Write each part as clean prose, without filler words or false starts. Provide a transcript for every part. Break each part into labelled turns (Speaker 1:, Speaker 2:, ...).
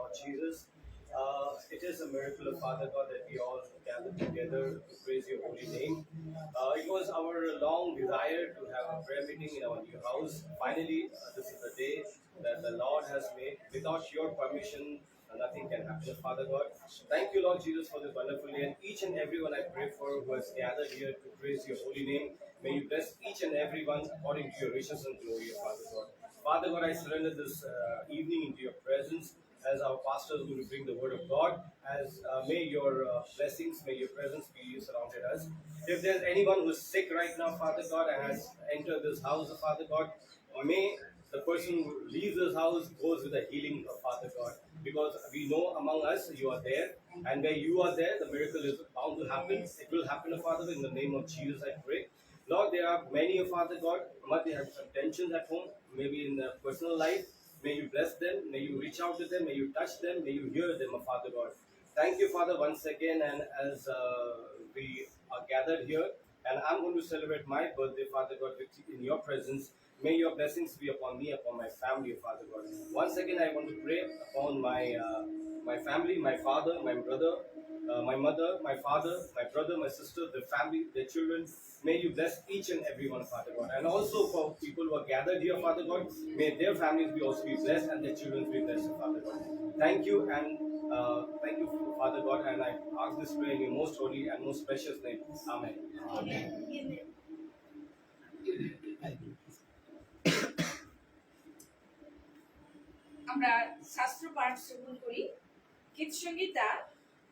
Speaker 1: Lord Jesus. It is a miracle of Father God that we all gather together to praise your holy name. It was our long desire to have a prayer meeting in our new house. Finally, this is the day that the Lord has made. Without your permission, nothing can happen, Father God. Thank you, Lord Jesus, for this wonderful day. And each and everyone I pray for who has gathered here to praise your holy name. May you bless each and every one according to your riches and glory, Father God. Father God, I surrender this evening into your presence as our pastor is going to bring the word of God. As may your blessings, may your presence be surrounded us. If there's anyone who is sick right now, Father God, and has entered this house, Father God, may the person who leaves this house goes with a healing, Father God, because we know among us you are there, and where you are there, the miracle is bound to happen. It will happen, Father, in the name of Jesus, I pray. Lord, there are many, Father God, but they have some tensions at home, maybe in their personal life. May you bless them, may you reach out to them, may you touch them, may you hear them, Father God. Thank you, Father, once again, and as we are gathered here, and I'm going to celebrate my birthday, Father God, in your presence. May your blessings be upon me, upon my family, Father God. Once again, I want to pray upon my family, my father, my brother, my mother, my father, my brother, my sister, their family, their children. May you bless each and every one, Father God. And also for people who are gathered here, Father God, may their families be also be blessed and their children be blessed, Father God. Thank you, and thank you, Father God. And I ask this prayer in your most holy and most precious name. Amen. Amen. Amen.
Speaker 2: আমরা শাস্ত্র পাঠ শ্রবণ করি। গীতসংহিতা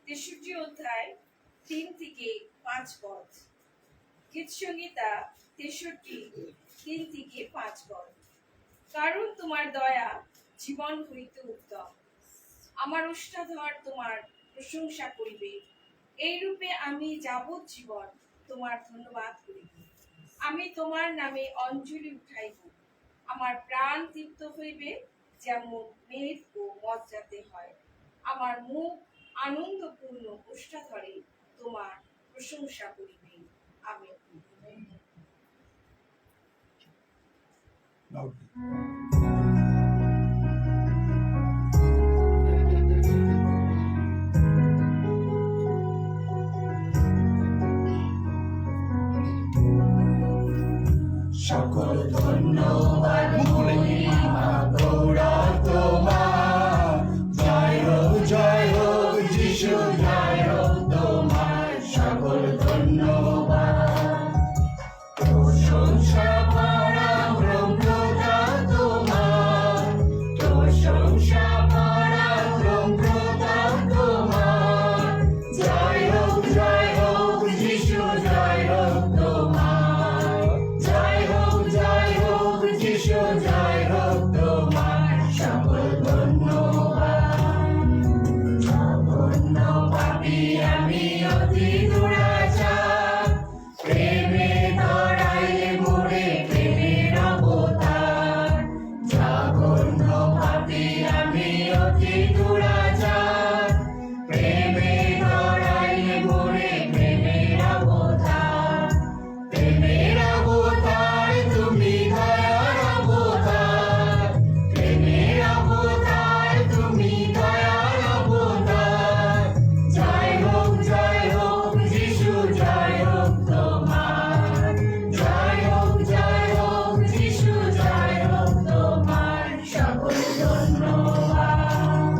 Speaker 2: 63 অধ্যায় 3 থেকে 5 পদ। গীতসংহিতা 63 3 থেকে 5 পদ। কারণ তোমার দয়া জীবন হইতে উত্তম, আমার ওষ্ঠাধর তোমার প্রশংসা করিবে। এই রূপে আমি যাবৎ জীবন তোমার ধন্যবাদ করিব। আমি তোমার নামে অঞ্জলি উঠাইব। আমার প্রাণ তৃপ্ত হইবে যেমন মেদ ও মদ যাতে হয়। আমার মুখ আনন্দপূর্ণ ওষ্ঠাধরে তোমার প্রশংসা করিবে। আমেন।
Speaker 3: সকল ধন্যবাদ মহিমা গৌরব তোমার, জয় হোক যিশু, জয় হোক তোমার। সকল ধন্যবাদ প্রশংসা পরাক্রম প্রতা তোমার, প্রশংসা পরাক্রম প্রতা তোমার। জয় হোক যিশু, জয় হোক তোমার। জয় হোক যিশু, জয় হোক তোমার। সকল ধন্যবাদ। জঘন্য পাপী আমি অতি দুরাচার, প্রেমে ধরাইলে মোরে প্রেমের অবতার। জঘন্য পাপী আমি অতি দুরাচার, প্রেমে ধরাইলে মোরে প্রেমের অবতার। প্রেমের অবতার তুমি, দয়ার অবতার। প্রেমের অবতার তুমি, দয়ার অবতার। জয় হোক যিশু, জয় হোক তোমার। জয় হোক যিশু, জয় হোক তোমার। সকল ধন্যবাদ।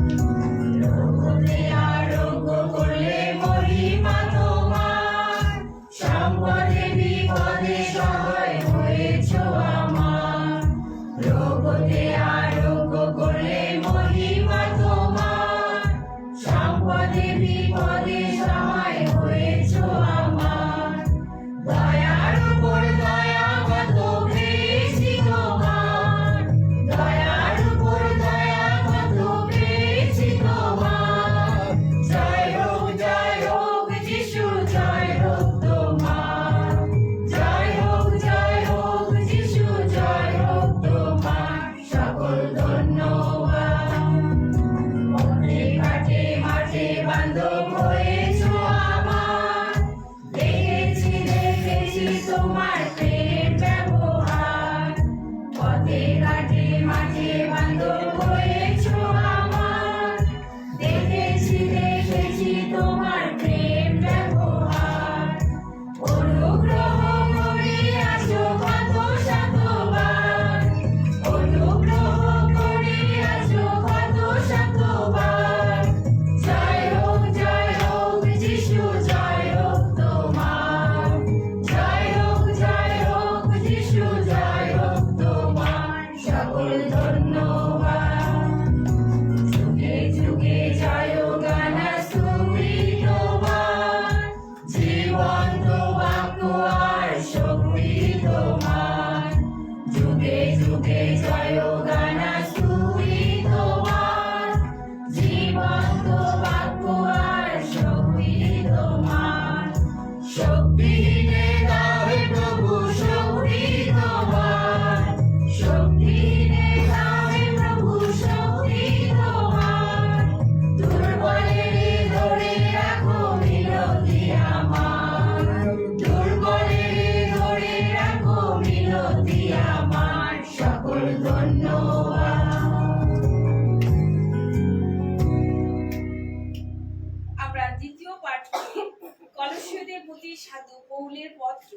Speaker 2: প্রতি সাধু পৌলের পত্র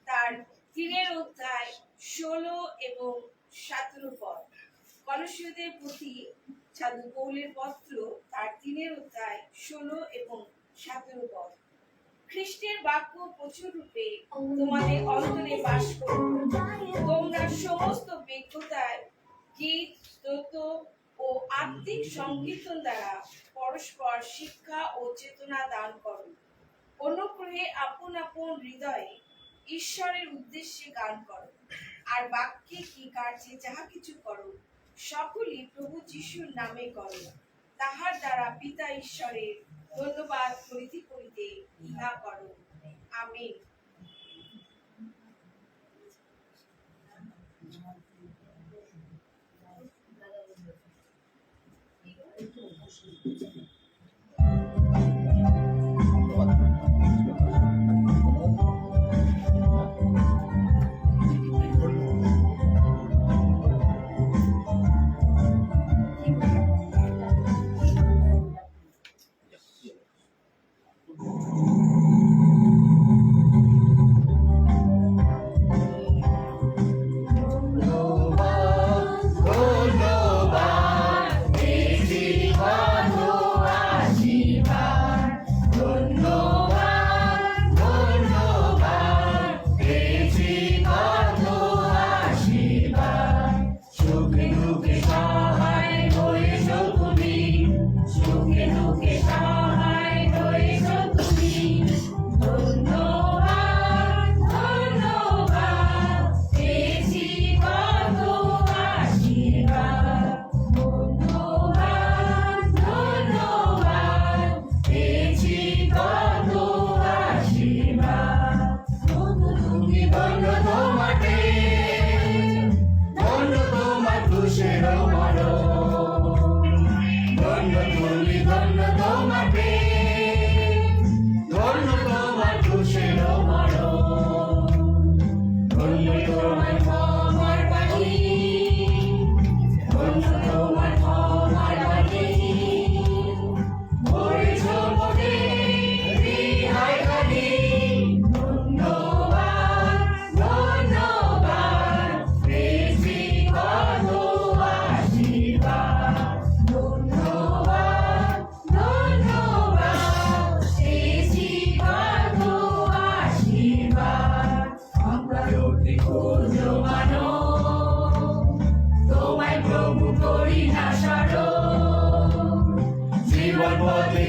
Speaker 2: তার 3 অধ্যায় 16 এবং 17 পদ। কলসীয়দের প্রতি সাধু পৌলের পত্র তার 3 অধ্যায় 16 এবং 17 পদ। খ্রিস্টের বাক্য প্রচুর রূপে তোমাদের অন্তরে বাস করুক। তোমরা সমস্ত বিজ্ঞতায় গীত, স্তোত্র ও আত্মিক সংকীর্তন দ্বারা পরস্পর শিক্ষা ও চেতনা দান করো। অনুগ্রহে আপন আপন হৃদয়ে ঈশ্বরের উদ্দেশ্যে গান করো। আর বাক্যে কি কার্যে যাহা কিছু করো, সকলই প্রভু যিশুর নামে করো। তাহার দ্বারা পিতা ঈশ্বরের ধন্যবাদ করিতে করিতে ইহা করো। আমিন।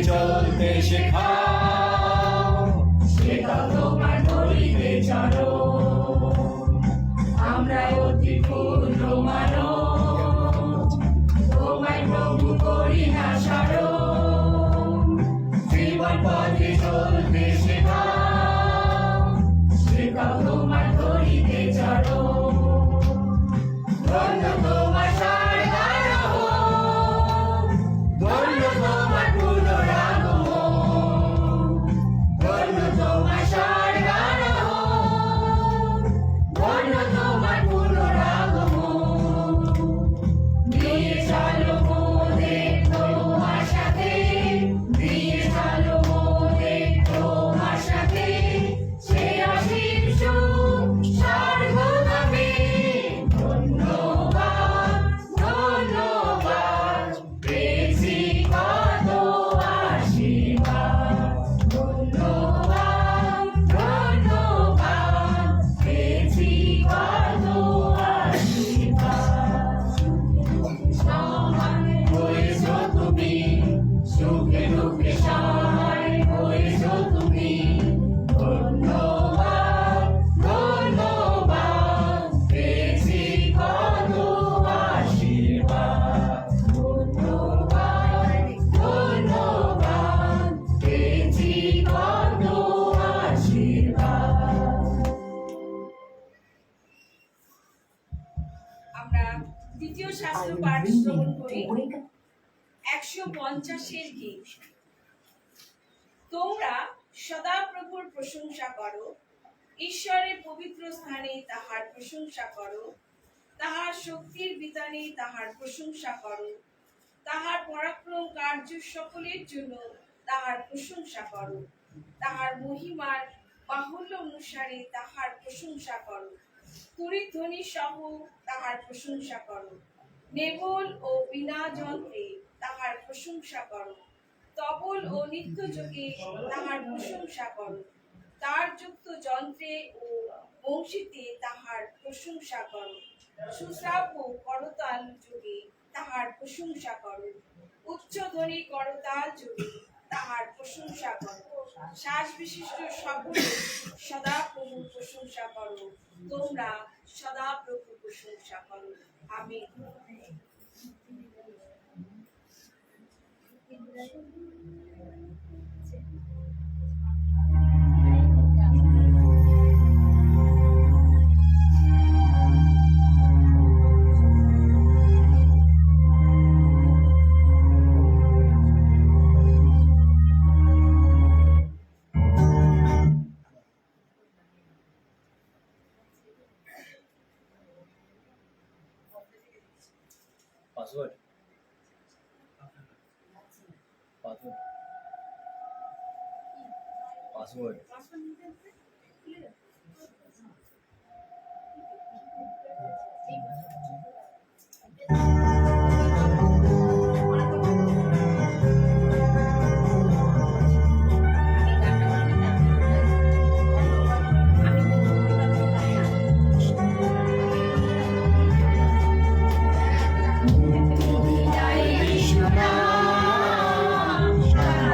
Speaker 3: চলতে শেখাও, শেখাও তোমার ধরিতে চলো। আমরা অতি ক্ষুদ্র মানব, তোমায় প্রভু করি না স্মরণ। জীবন পথে চলতে শেখাও, শেখাও তোমার ধরিতে চলো। ধন্য তোমার সারদারহ, ধন্য তোমার পুনরাগমন, ধন্য তোমার সারদারহ, ধন্য তোমার পুনরাগমন। নিয়ে চলো মোদের তোমার সাথে, নিয়ে চলো মোদের তোমার সাথে, সে অসীম সুখ স্বর্গধামে। ধন্যবাদ, ধন্যবাদ, পেয়েছি কত আশীর্বাদ। ধন্যবাদ, ধন্যবাদ, পেয়েছি কত আশীর্বাদ। সহায় হয়েছো তুমি, সুখে দুঃখে সহায় হয়েছো তুমি। ধন্যবাদ, ধন্যবাদ, পেয়েছি কত আশীর্বাদ। ধন্যবাদ, ধন্যবাদ, পেয়েছি কত আশীর্বাদ।
Speaker 2: আমরা দ্বিতীয় শাস্ত্র পাঠ শ্রবণ করি। 150 গীত। তোমরা সদা প্রভুর প্রশংসা করো, ঈশ্বরের পবিত্র স্থানে তাহার প্রশংসা করো, তাহার শক্তির বিতানে তাহার প্রশংসা করো, তাহার পরাক্রম কার্য সকলের জন্য তাহার প্রশংসা করো। তাহার মহিমার বাহুল্য অনুসারে তাহার প্রশংসা করো। তুরিধ্বনি সহ তাহার প্রশংসা করো। নেবল ও বিনা যন্ত্রে তাহার প্রশংসা করো। তবল ও নিত্যযোগে তাহার প্রশংসা করো। তার যুক্ত যন্ত্রে ও বংশীতে তাহার প্রশংসা করো। সুশ্রাব্য করতাল যুগে তাহার প্রশংসা করো। উচ্চধ্বনি করতাল যুগে তাহার প্রশংসা করো। শ্বাস বিশিষ্ট সকলে সদা প্রভু প্রশংসা করো। তোমরা সদা প্রভু প্রশংসা করো। আমিন।
Speaker 1: Password. Password. Password.
Speaker 3: জয় কৃষ্ণ জয়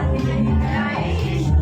Speaker 3: কৃষ্ণ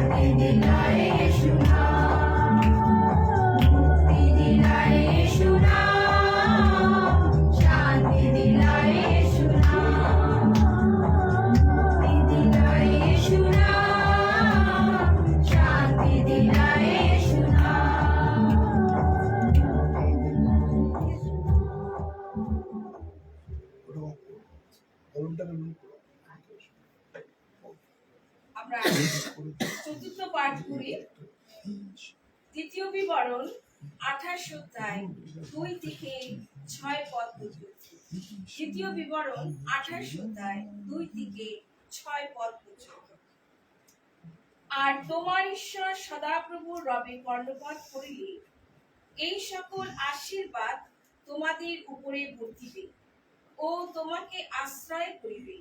Speaker 3: शांति दिलाए यीशु नाम, मुक्ति दिलाए यीशु नाम, शांति दिलाए यीशु नाम, मुक्ति दिलाए यीशु नाम, शांति दिलाए यीशु नाम।
Speaker 2: আমরা চতুর্থ পাঠ করি দ্বিতীয় বিবরণ 28 অধ্যায় 2 থেকে 6 পদ পর্যন্ত। দ্বিতীয় বিবরণ 28 অধ্যায় 2 থেকে 6 পদ পর্যন্ত। আর তোমার ঈশ্বর সদাপ্রভু রবে কর্ণপাত করিলে এই সকল আশীর্বাদ তোমাদের উপরে বর্তিবে ও তোমাকে আশ্রয় করিবে।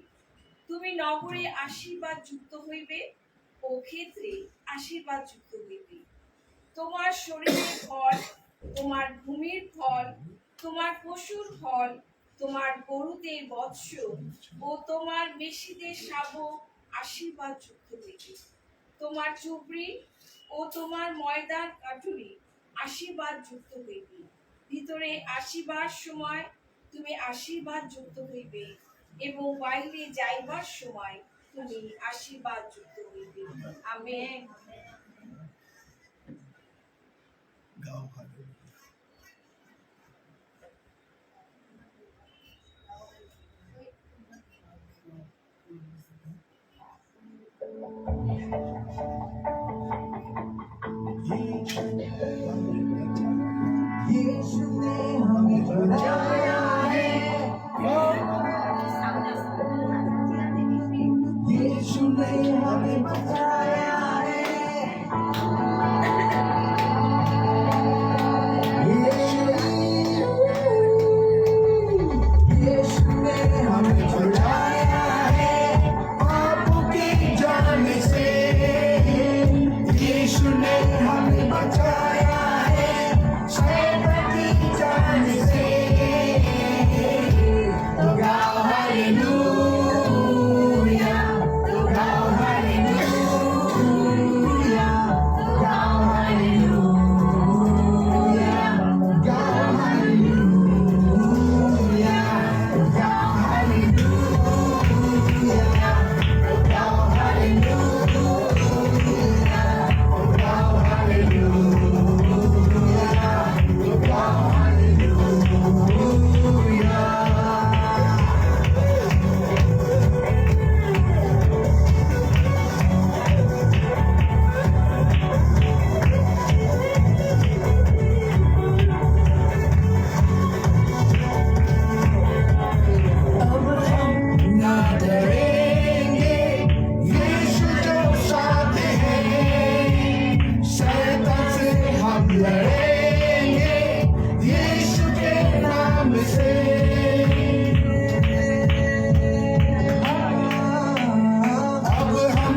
Speaker 2: তুমি নগরে আশীর্বাদ যুক্ত হইবে ও ক্ষেত্রে আশীর্বাদ যুক্ত হইবে। তোমার শরীরের ফল, তোমার ভূমির ফল, তোমার পশুর ফল, তোমার গরুদের বৎস ও তোমার মেষিদের শাবক আশীর্বাদ যুক্ত হইবে। তোমার চুবড়ি ও তোমার ময়দার কাঠুরি আশীর্বাদ যুক্ত হইবে। ভিতরে আসিবার সময় তুমি আশীর্বাদ যুক্ত হইবে এবং বাইরে যাইবার সময় তুমি আশীর্বাদ যুক্ত হইবে। আমেন।
Speaker 4: यीशु ने हमें बचाया है, यीशु ने हमें बचाया है, यीशु ने हमें बचाया है पापों की जान से, यीशु ने हमें बचाया है शैतान की जान से। तो गाओ हालेलुया, तो गाओ हालेलुया, तो गाओ हालेलुया, गाओ हालेलुया, तो गाओ हालेलुया, तो गाओ हालेलुया, तो गाओ हालेलुया, तो गाओ हालेलुया। अब हम ना डरेंगे, यीशु जो साथ है, शैतान से हम लड़ेंगे यीशु के नाम से। अब हम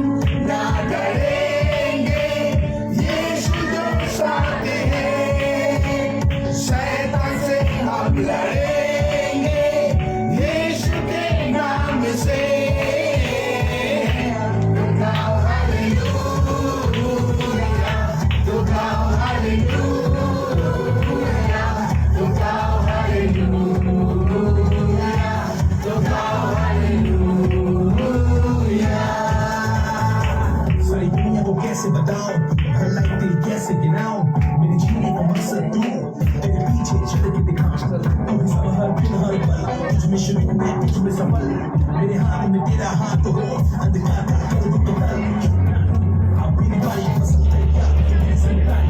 Speaker 4: ना डरेंगे, यीशु जो साथ है, शैतान से हम लड़ेंगे यीशु के नाम से। तो गाओ हालेलुया, तो गाओ हालेलुया, तो गाओ हालेलुया, तो गाओ हालेलुया।
Speaker 5: सारी दुनिया को कैसे बताऊं, हर लाइफ तेरी कैसे गिनाऊं, मेरे जीने का मकसद तू, तेरे पीछे चल के दिखाऊं, तू ही सब हर दिन हर पल, तुझ में शुरू में तुझ में सफल, मेरे हाथ में तेरा हाथ हो, अंधकार का कर दो तो कल, अब मेरी बारी फसल तैयार, मेरे संतान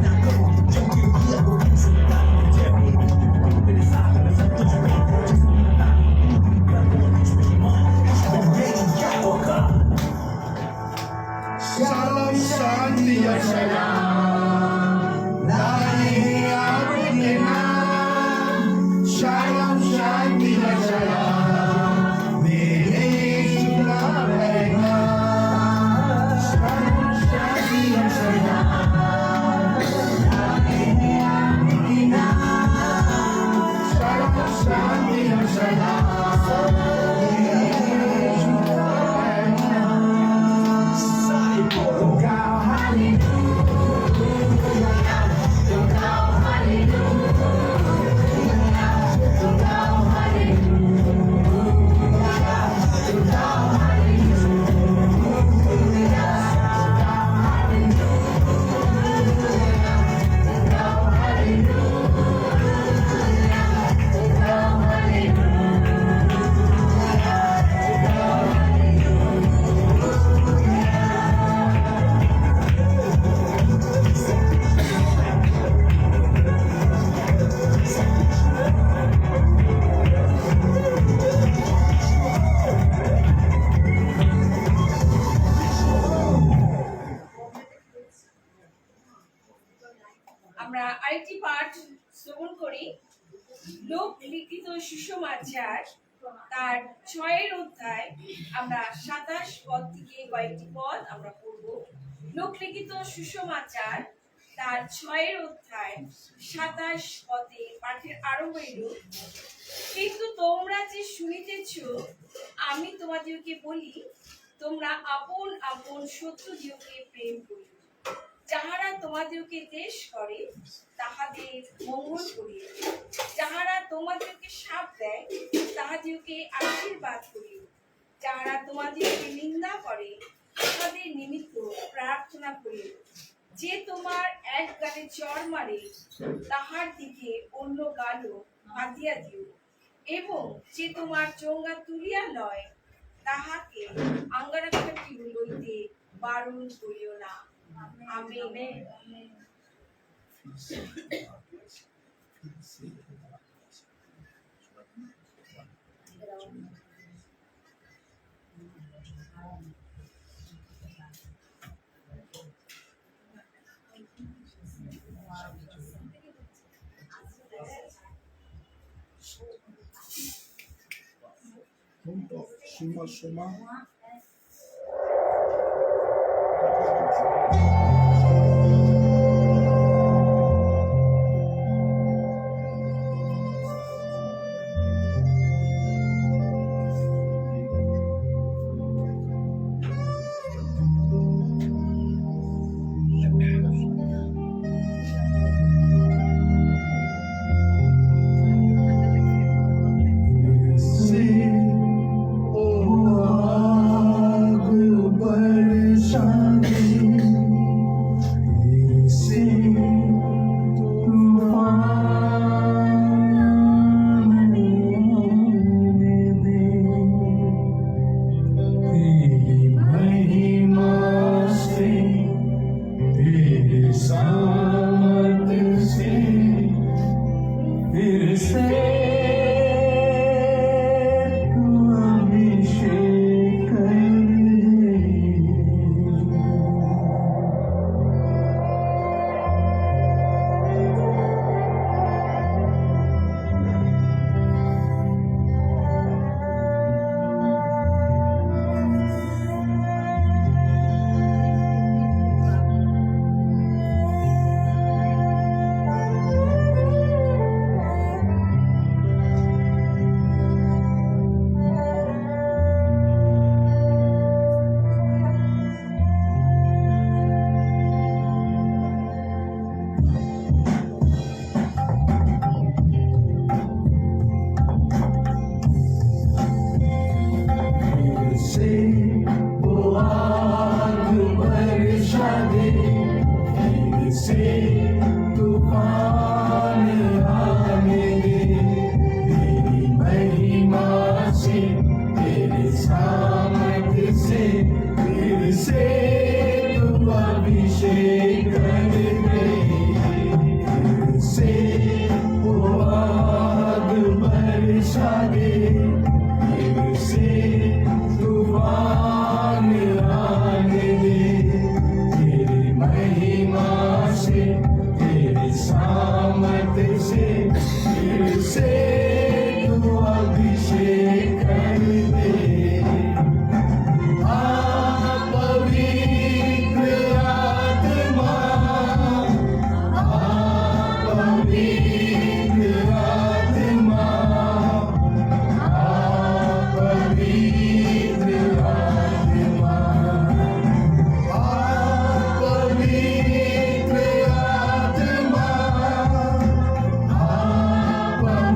Speaker 5: ना करो जब के किया वो हम संतान, जय मेरे साथ मैं सब तुझ में, जिसमें ना कर वो तुझ में ईमान, मेरी क्या होगा।
Speaker 4: Shalom, shanti, shalom. Lari आपके नाम, shalom, shanti, shalom. मेरे यीशु का पैगाम, shalom, shanti, shalom. Lari आपके नाम, shalom, shanti, shalom. मेरे यीशु का पैगाम।
Speaker 5: सारे
Speaker 2: আমরা আরেকটি পাঠ শ্রবণ করি। লোকলিখিত সুসমাচার তার 6 অধ্যায় আমরা 27 পদ থেকে কয়েকটি পদ আমরা পড়ব। লোকলিখিত সুসমাচার তার 6 অধ্যায় 27 পদে পাঠের আরম্ভ হইল, কিন্তু তোমরা যে শুনিতেছ আমি তোমাদেরকে বলি, তোমরা আপন আপন শত্রুদিওকে প্রেম করিও। যাহারা তোমাদেরকে দেশ করে তাহাদের মঙ্গল করিও, যাহারা তোমাদেরকে শাপ দেয় তাহাদেরকে আশীর্বাদ করিও, যাহারা তোমাদেরকে নিন্দা করে তাহাদের নিমিত্ত প্রার্থনা করিও। যে তোমার এক গালে চর মারে তাহার দিকে অন্য গালও বাঁধিয়া দিও, এবং যে তোমার চোঙ্গা তুলিয়া লয় তাহাকে আঙ্গারাক্ষাটি লইতে বারণ করিও না। আমেন।
Speaker 4: Suma.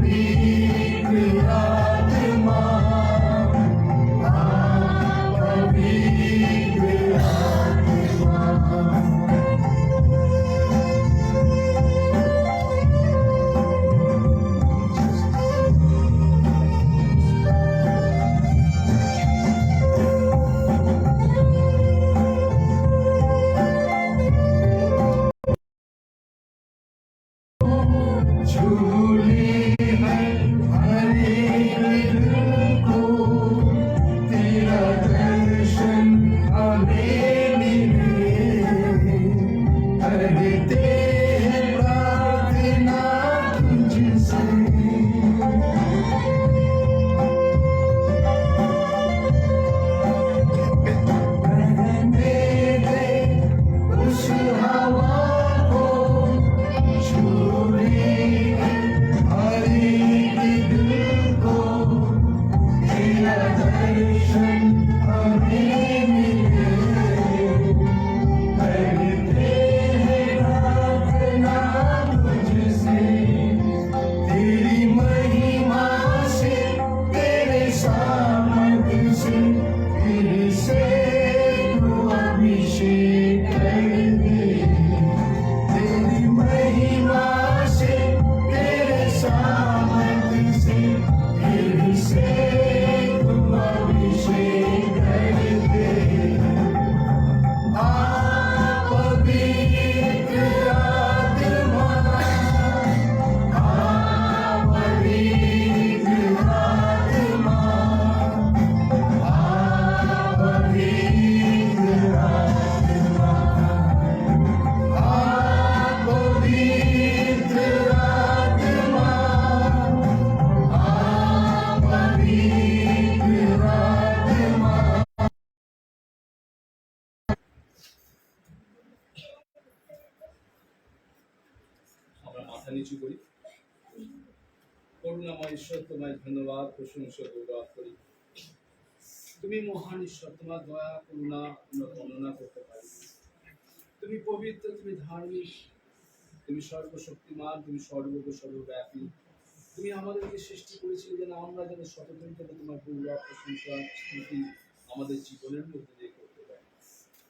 Speaker 5: Be
Speaker 4: तेरी महिमा से तेरे सामर्थ्य से फिर से तुम अभिषेक कर दे। पवित्र आत्मा, पवित्र आत्मा, पवित्र आत्मा, पवित्र आत्मा, पवित्र आत्मा।
Speaker 6: আমরা মাথা নিচু করি। করুণাময় ঈশ্বর, তোমায় ধন্যবাদ, প্রশংসা গৌরব করি। তুমি মহান ঈশ্বর, তোমার দয়া করুণা আমরা বর্ণনা করতে পারি। তুমি পবিত্র, তুমি ধার্মিক, তুমি সর্বশক্তিমান, তুমি সর্বব্যাপী। তুমি আমাদেরকে সৃষ্টি করেছিলে যেন আমরা যেন স্বতন্ত্র তোমার গৌরব প্রশংসা স্তুতি আমাদের জীবনের মধ্যে দিয়ে করতে পারি।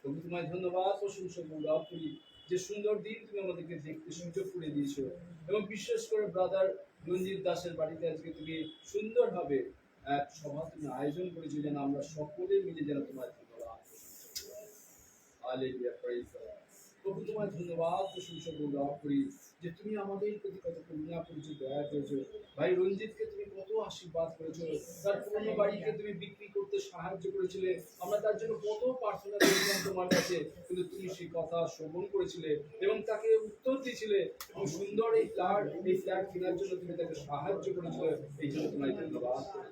Speaker 6: প্রভু তোমায় ধন্যবাদ, প্রশংসা গৌরব করি যে সুন্দর দিন তুমি আমাদেরকে দেখতে সুযোগ করে দিয়েছো, এবং বিশেষ করে ব্রাদার রঞ্জিত দাসের বাড়িতে আজকে তুমি সুন্দরভাবে এক সভা তুমি আয়োজন করেছো যেন আমরা সকলে মিলে যেন তোমার ধন্যবাদ হালেলুয়া, প্রেজ দ্য লর্ড। প্রভু তোমায় ধন্যবাদ, প্রশংসা গৌরব করি যে তুমি আমাদের প্রতি কত করুণা করেছো, দয়া করেছো। ভাই রঞ্জিতকে তুমি কত আশীর্বাদ করেছো, তার পুরনো বাড়িকে তুমি বিক্রি করতে সাহায্য করেছিলে। আমরা তার জন্য কত প্রার্থনা করেছিলাম তোমার কাছে, কিন্তু তুমি সেই কথা শ্রবণ করেছিলে এবং তাকে উত্তর দিয়েছিলে, এবং সুন্দর এই ফ্ল্যাট কেনার জন্য তুমি তাকে সাহায্য করেছিলে। এই জন্য তোমায় ধন্যবাদ করি।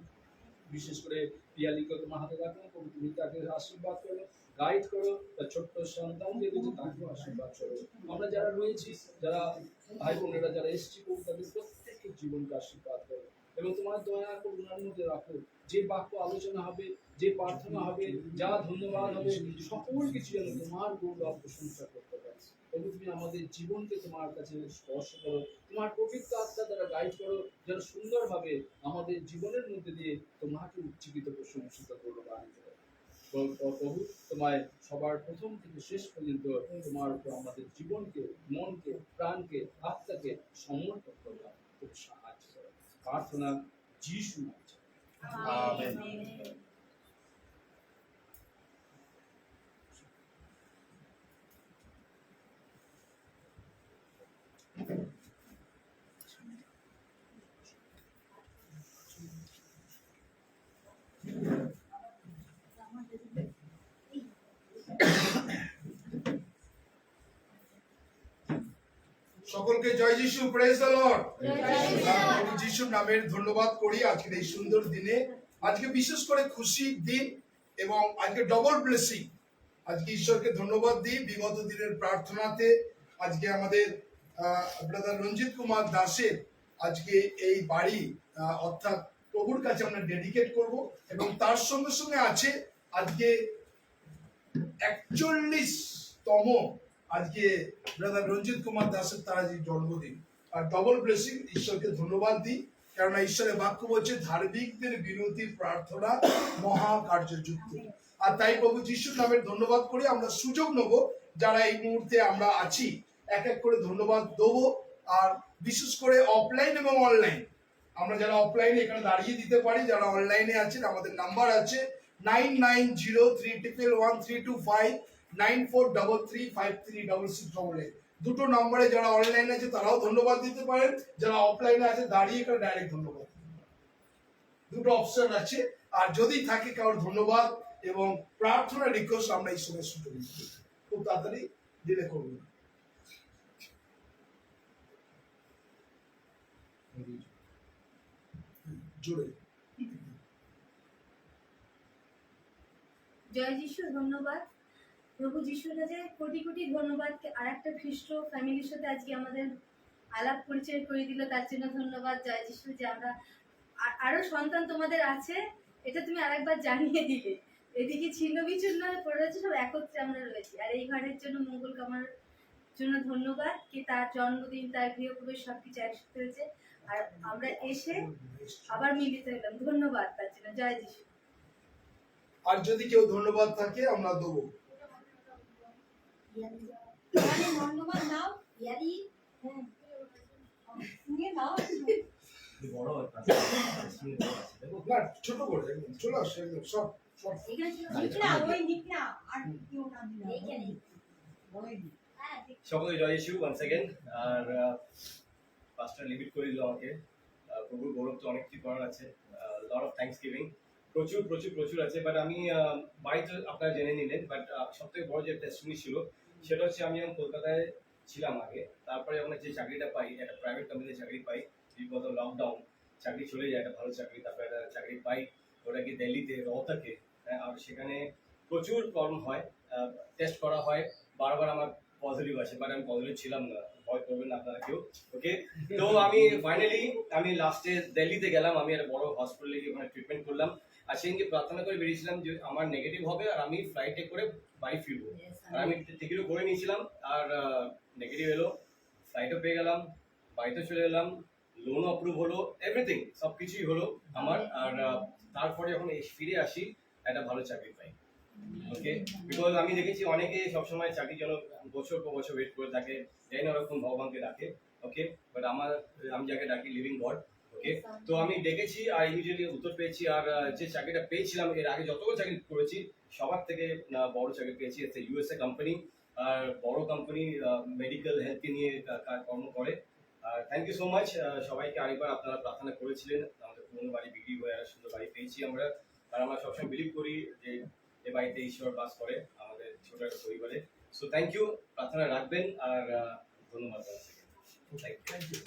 Speaker 6: বিশেষ করে পিয়ালিকে তোমার হাতে রাখো, তুমি তাকে আশীর্বাদ করো, গাইড করো, তার ছোট্ট সন্তান যে রয়েছে তাকেও আশীর্বাদ করো। আমরা যারা রয়েছি, যারা ভাই বোনেরা যারা এসেছি, তাদের প্রত্যেকের জীবনকে আশীর্বাদ করো এবং তোমার দয়া করুণার মধ্যে রাখো। যে বাক্য আলোচনা হবে, যে প্রার্থনা হবে, যা ধন্যবাদ হবে, সকল কিছু যেন তোমার গৌরব প্রশংসা করতে পারে। তবু তুমি আমাদের জীবনকে তোমার কাছে স্পর্শ করো, তোমার পবিত্র আত্মা দ্বারা গাইড করো, যেন সুন্দরভাবে আমাদের জীবনের মধ্যে দিয়ে তোমাকে উজ্জীবিত প্রশংসিত করবো। প্রভু তোমায় সবার প্রথম থেকে শেষ পর্যন্ত তোমার উপর আমাদের জীবনকে, মনকে, প্রাণকে, আত্মাকে সমর্পণ করলাম, খুব সাহায্য করো। প্রার্থনা যিশু নামে। আমেন।
Speaker 4: সকলকে জয় যিশু, প্রেজ দ্য লর্ড। প্রভু যিশুর নামের ধন্যবাদ করি আজকের এই সুন্দর দিনে। আজকে বিশেষ করে খুশির দিন এবং আজকে ডবল ব্লেসিং। আজকে ঈশ্বরকে ধন্যবাদ দিই। বিগত দিনের প্রার্থনাতে আজকে আমাদের ব্রাদার রঞ্জিত কুমার দাসের আজকে এই বাড়ি অর্থাৎ প্রভুর কাছে আমরা ডেডিকেট করব, এবং তার সঙ্গে সঙ্গে আছে আজকে 41তম আজকে ব্রাদার রঞ্জিত কুমার দাসের তার আজকে জন্মদিন। আর ডবল ব্লেসিং, ঈশ্বরকে ধন্যবাদ দিই, কেননা ঈশ্বরের বাক্য বলছে ধার্মিকদের বিনতি প্রার্থনা মহা কার্যযুক্ত। আর তাই প্রভু যিশুর নামের ধন্যবাদ করি। আমরা সুযোগ নেব, যারা এই মুহূর্তে আমরা আছি এক এক করে ধন্যবাদ দেবো। আর বিশেষ করে অফলাইন এবং অনলাইন, আমরা যারা অফলাইনে এখানে দাঁড়িয়ে দিতে পারি, যারা অনলাইনে আছেন আমাদের নাম্বার আছে 9903111325 9433536688। দুটো নম্বরে যারা অনলাইনে আছে তারাও ধন্যবাদ দিতে পারেন, যারা অফলাইনে আছে দাঁড়িয়ে এখানে ডাইরেক্ট ধন্যবাদ। দুটো অপশন আছে। আর যদি থাকে কারোর ধন্যবাদ এবং প্রার্থনা রিকোয়েস্ট, আমরা এই সময় সুযোগ খুব তাড়াতাড়ি দিলে করব। জোরে
Speaker 7: জয় যিশু, ধন্যবাদ প্রভু যিশুর কাছে কোটি কোটি ধন্যবাদ। আর একটা খ্রিস্ট ফ্যামিলির সাথে আজকে আমাদের আলাপ পরিচয় করে দিল, তার জন্য ধন্যবাদ। জয় যিশু, যে আমরা আরো সন্তান তোমাদের আছে, এটা তুমি আরেকবার জানিয়ে দিলে। এদিকে ছিন্ন বিচ্ছিন্ন পড়ে রয়েছে, সব একত্রে আমরা রয়েছি। আর এই ঘরের জন্য মঙ্গল কামার জন্য ধন্যবাদ, কি তার জন্মদিন, তার গৃহপ্রবেশ সবকিছু একসাথে হয়েছে, আর আমরা এসে আবার মিলিত হলাম। ধন্যবাদ তার জন্য। জয় যিশু।
Speaker 4: আর যদি কেউ ধন্যবাদ থাকে আমরা দেবো।
Speaker 3: ইয়ারি ধন্যবাদ নাও ইয়ারি হ্যাঁ নিয়ে নাও
Speaker 4: না ছোট করে একদম চলে আসছে একদম সব সব
Speaker 3: এখানে নিক না ওই নিক না আর কেউ না দিনা এইখানে বড়ই দিক হ্যাঁ
Speaker 1: সকলে জয় যিশু once again আর পাস্টার লিমিট করে দিল আমাকে প্রভুর গৌরব তো অনেক কিছু করার আছে লট অফ থ্যাঙ্কস গিভিং প্রচুর প্রচুর প্রচুর আছে বাট আমি বাড়িতে আপনারা জেনে নিলেন বাট সব থেকে বড় যে টেস্টনি ছিল সেটা হচ্ছে আমি যখন কলকাতায় ছিলাম আগে তারপরে যখন যে চাকরিটা পাই একটা প্রাইভেট কোম্পানিতে চাকরি পাই বিগত লকডাউন চাকরি চলে যায় একটা ভালো চাকরি তারপরে একটা চাকরি পাই ওটা কি দিল্লিতে রহতাকে আর সেখানে প্রচুর কর্ম হয় টেস্ট করা হয় বারবার আমার পজিটিভ আছে বাট আমি পজিটিভ ছিলাম না ভয় করবেন না আপনারা কেউ ওকে তো আমি ফাইনালি আমি লাস্টে দিল্লিতে গেলাম আমি একটা বড় হসপিটালে গিয়ে ওখানে ট্রিটমেন্ট করলাম আর সেদিনকে প্রার্থনা করে বেরিয়েছিলাম যে আমার নেগেটিভ হবে আর আমি ফ্লাইটে করে বাড়ি ফিরবো আর আমি টিকিটও করে নিয়েছিলাম আর নেগেটিভ এলো ফ্লাইটও পেয়ে গেলাম বাড়িতে চলে এলাম লোনও অ্যাপ্রুভ হলো এভরিথিং সব কিছুই হলো আমার আর তারপরে যখন ফিরে আসি একটা ভালো চাকরি পাই ওকে বিকজ আমি দেখেছি অনেকে সবসময় চাকরির জন্য বছর পর বছর ওয়েট করে থাকে জানি না ওরকম ভগবানকে ডাকে ওকে বাট আমি যাকে ডাকি লিভিং গড ওকে তো আমি ডেকেছি আর ইমিডিয়েটলি উত্তর পেয়েছি আর যে চাকরিটা পেয়েছিলাম এর আগে যতগুলো চাকরি করেছি সবার থেকে বড় চাকরি পেয়েছি একটা ইউএসএ কোম্পানি আর বড় কোম্পানি মেডিকেল হেলথকে নিয়ে কর্ম করে আর থ্যাংক ইউ সো মাচ সবাইকে আরেকবার আপনারা প্রার্থনা করেছিলেন আমাদের পুরনো বাড়ি বিক্রি হয়ে একটা সুন্দর বাড়ি পেয়েছি আমরা আর আমরা সবসময় বিলিভ করি যে এ বাড়িতে ঈশ্বর বাস করে আমাদের ছোট একটা পরিবারে সো থ্যাংক ইউ প্রার্থনা রাখবেন আর ধন্যবাদ
Speaker 4: থ্যাংক ইউ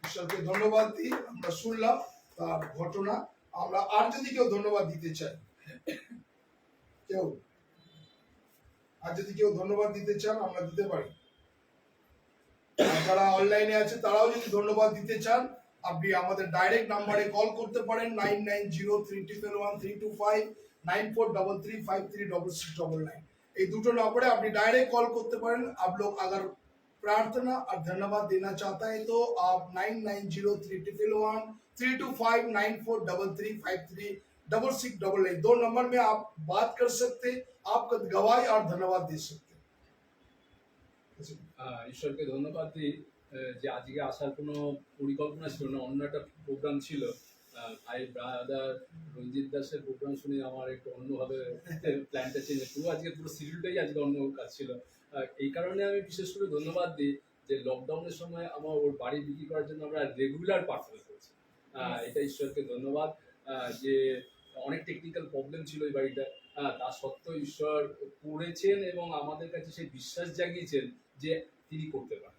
Speaker 4: ঈশ্বরকে ধন্যবাদ দিই আমরা শুনলাম তার ঘটনা আমরা আর যদি কেউ ধন্যবাদ দিতে চাই কেউ আর যদি কেউ ধন্যবাদ দিতে চান আমরা দিতে পারি আর যারা অনলাইনে আছে তারাও যদি ধন্যবাদ দিতে চান আপনি আমাদের ডাইরেক্ট নাম্বারে কল করতে পারেন 9903113259 9433536699 এই দুটো নম্বরে আপনি डायरेक्ट कॉल करते पारें आप लोग अगर प्रार्थना और धन्यवाद देना चाहता है तो आप 990311325943353688 दो नंबर में आप बात कर सकते आपका गवाही और धन्यवाद दे सकते
Speaker 6: ঈশ্বরকে ধন্যবাদ দিই যে আজকে আসার কোনো পরিকল্পনা ছিল না অন্য একটা প্রোগ্রাম ছিল ভাই ব্রাদার রঞ্জিত দাসের প্রোগ্রাম শুনে আমার একটু অন্যভাবে প্ল্যানটা চেঞ্জ পুরো আজকে পুরো শিডিউলটাই আজকে অন্য কাজ ছিল এই কারণে আমি বিশেষ করে ধন্যবাদ দিই যে লকডাউনের সময় আমার ওর বাড়ি বিক্রি করার জন্য আমরা রেগুলার প্রার্থনা করছি এটা ঈশ্বরকে ধন্যবাদ যে অনেক টেকনিক্যাল প্রবলেম ছিল এই বাড়িটা তা সত্ত্বেও ঈশ্বর করেছেন এবং আমাদের কাছে সেই বিশ্বাস জাগিয়েছেন যে তিনি করতে পারেন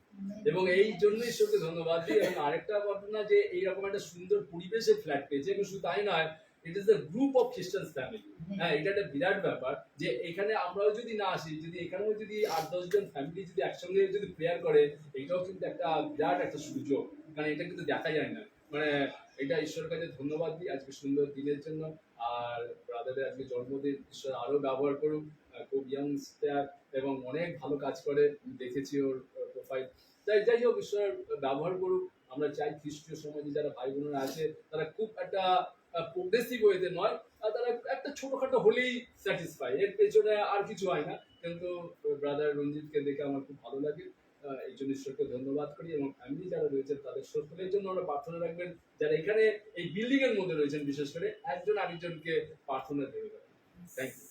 Speaker 6: এবং এই জন্য ঈশ্বরকে ধন্যবাদ দিই এবং আরেকটা ঘটনা যে এইরকম একটা সুন্দর পরিবেশে ফ্ল্যাট পেয়েছে এবং শুধু তাই নয় it is the group of খ্রিস্টান ফ্যামিলি হ্যাঁ এটা একটা বিরাট ব্যাপার যে এখানে আমরাও যদি না আসি যদি এখানেও যদি 8-10 জন ফ্যামিলি যদি একসঙ্গে যদি প্রেয়ার করে এটাও কিন্তু একটা বিরাট একটা সুযোগ কারণ এটা কিন্তু দেখা যায় না মানে এটা ঈশ্বরের কাছে ধন্যবাদ দিই আজকে সুন্দর দিনের জন্য আর ব্রাদারের আজকে জন্মদিন ঈশ্বর আরো ব্যবহার করুক খুব ইয়াংস্টার এবং অনেক ভালো কাজ করে দেখেছি ওর প্রোফাইল যাই হোক ঈশ্বর ব্যবহার করুক আমরা চাই খ্রিস্টীয় সমাজে যারা ভাই বোনেরা আছে তারা খুব একটা প্রোগ্রেসিভ ওয়েতে নয় তারা একটা ছোটখাটো হলেই স্যাটিসফাই এর পেছনে আর কিছু হয় না কিন্তু ব্রাদার রঞ্জিতকে দেখে আমার খুব ভালো লাগে এই জন্য ঈশ্বরকে ধন্যবাদ করি এবং ফ্যামিলি যারা রয়েছেন তাদের সকলের জন্য আমরা প্রার্থনা রাখবেন যারা এখানে এই বিল্ডিং এর মধ্যে রয়েছেন বিশেষ করে একজন আরেকজনকে প্রার্থনা দেবে থ্যাংক ইউ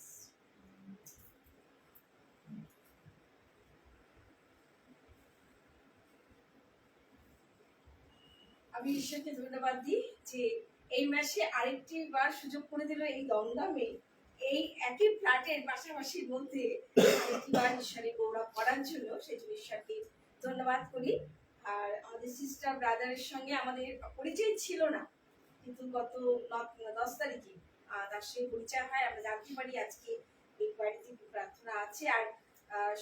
Speaker 2: আমি ঈশ্বরকে ধন্যবাদ দিই যে এই মাসে আরেকটি বার সুযোগ করে দিল এই দমদমে এই একই ফ্ল্যাটের পাশাপাশির মধ্যে আরেকটি বার ঈশ্বরের গৌরব করার জন্য সেই জন্য ঈশ্বরকে ধন্যবাদ করি আর আমাদের সিস্টার ব্রাদারের সঙ্গে আমাদের পরিচয় ছিল না কিন্তু গত 10 তারিখে তার সঙ্গে পরিচয় হয় আমরা জানতে পারি আজকে এই বাড়িতে প্রার্থনা আছে আর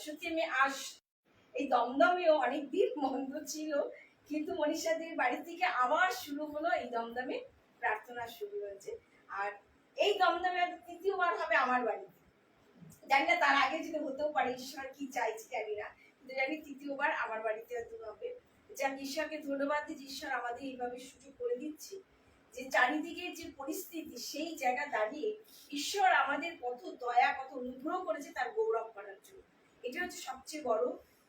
Speaker 2: সত্যি আমি আজ এই দমদমেও অনেকদিন বন্ধ ছিল কিন্তু মনীষাদের বাড়ি থেকে আবার শুরু হলো এই দমদমে প্রার্থনা শুরু হয়েছে আর এই দমদমে তৃতীয়বার হবে আমার বাড়িতে জানি না তার আগে যদি হতেও পারে ঈশ্বর কি চাইছে জানি না কিন্তু জানি তৃতীয়বার আমার বাড়িতে হবে যে আমি ঈশ্বরকে ধন্যবাদ দিই ঈশ্বর আমাদের এইভাবে সুযোগ করে দিচ্ছি যে চারিদিকে যে পরিস্থিতি সেই জায়গা দাঁড়িয়ে ঈশ্বর আমাদের কত দয়া কত অনুগ্রহ করেছে তার গৌরব করার জন্য এটা হচ্ছে সবচেয়ে বড়,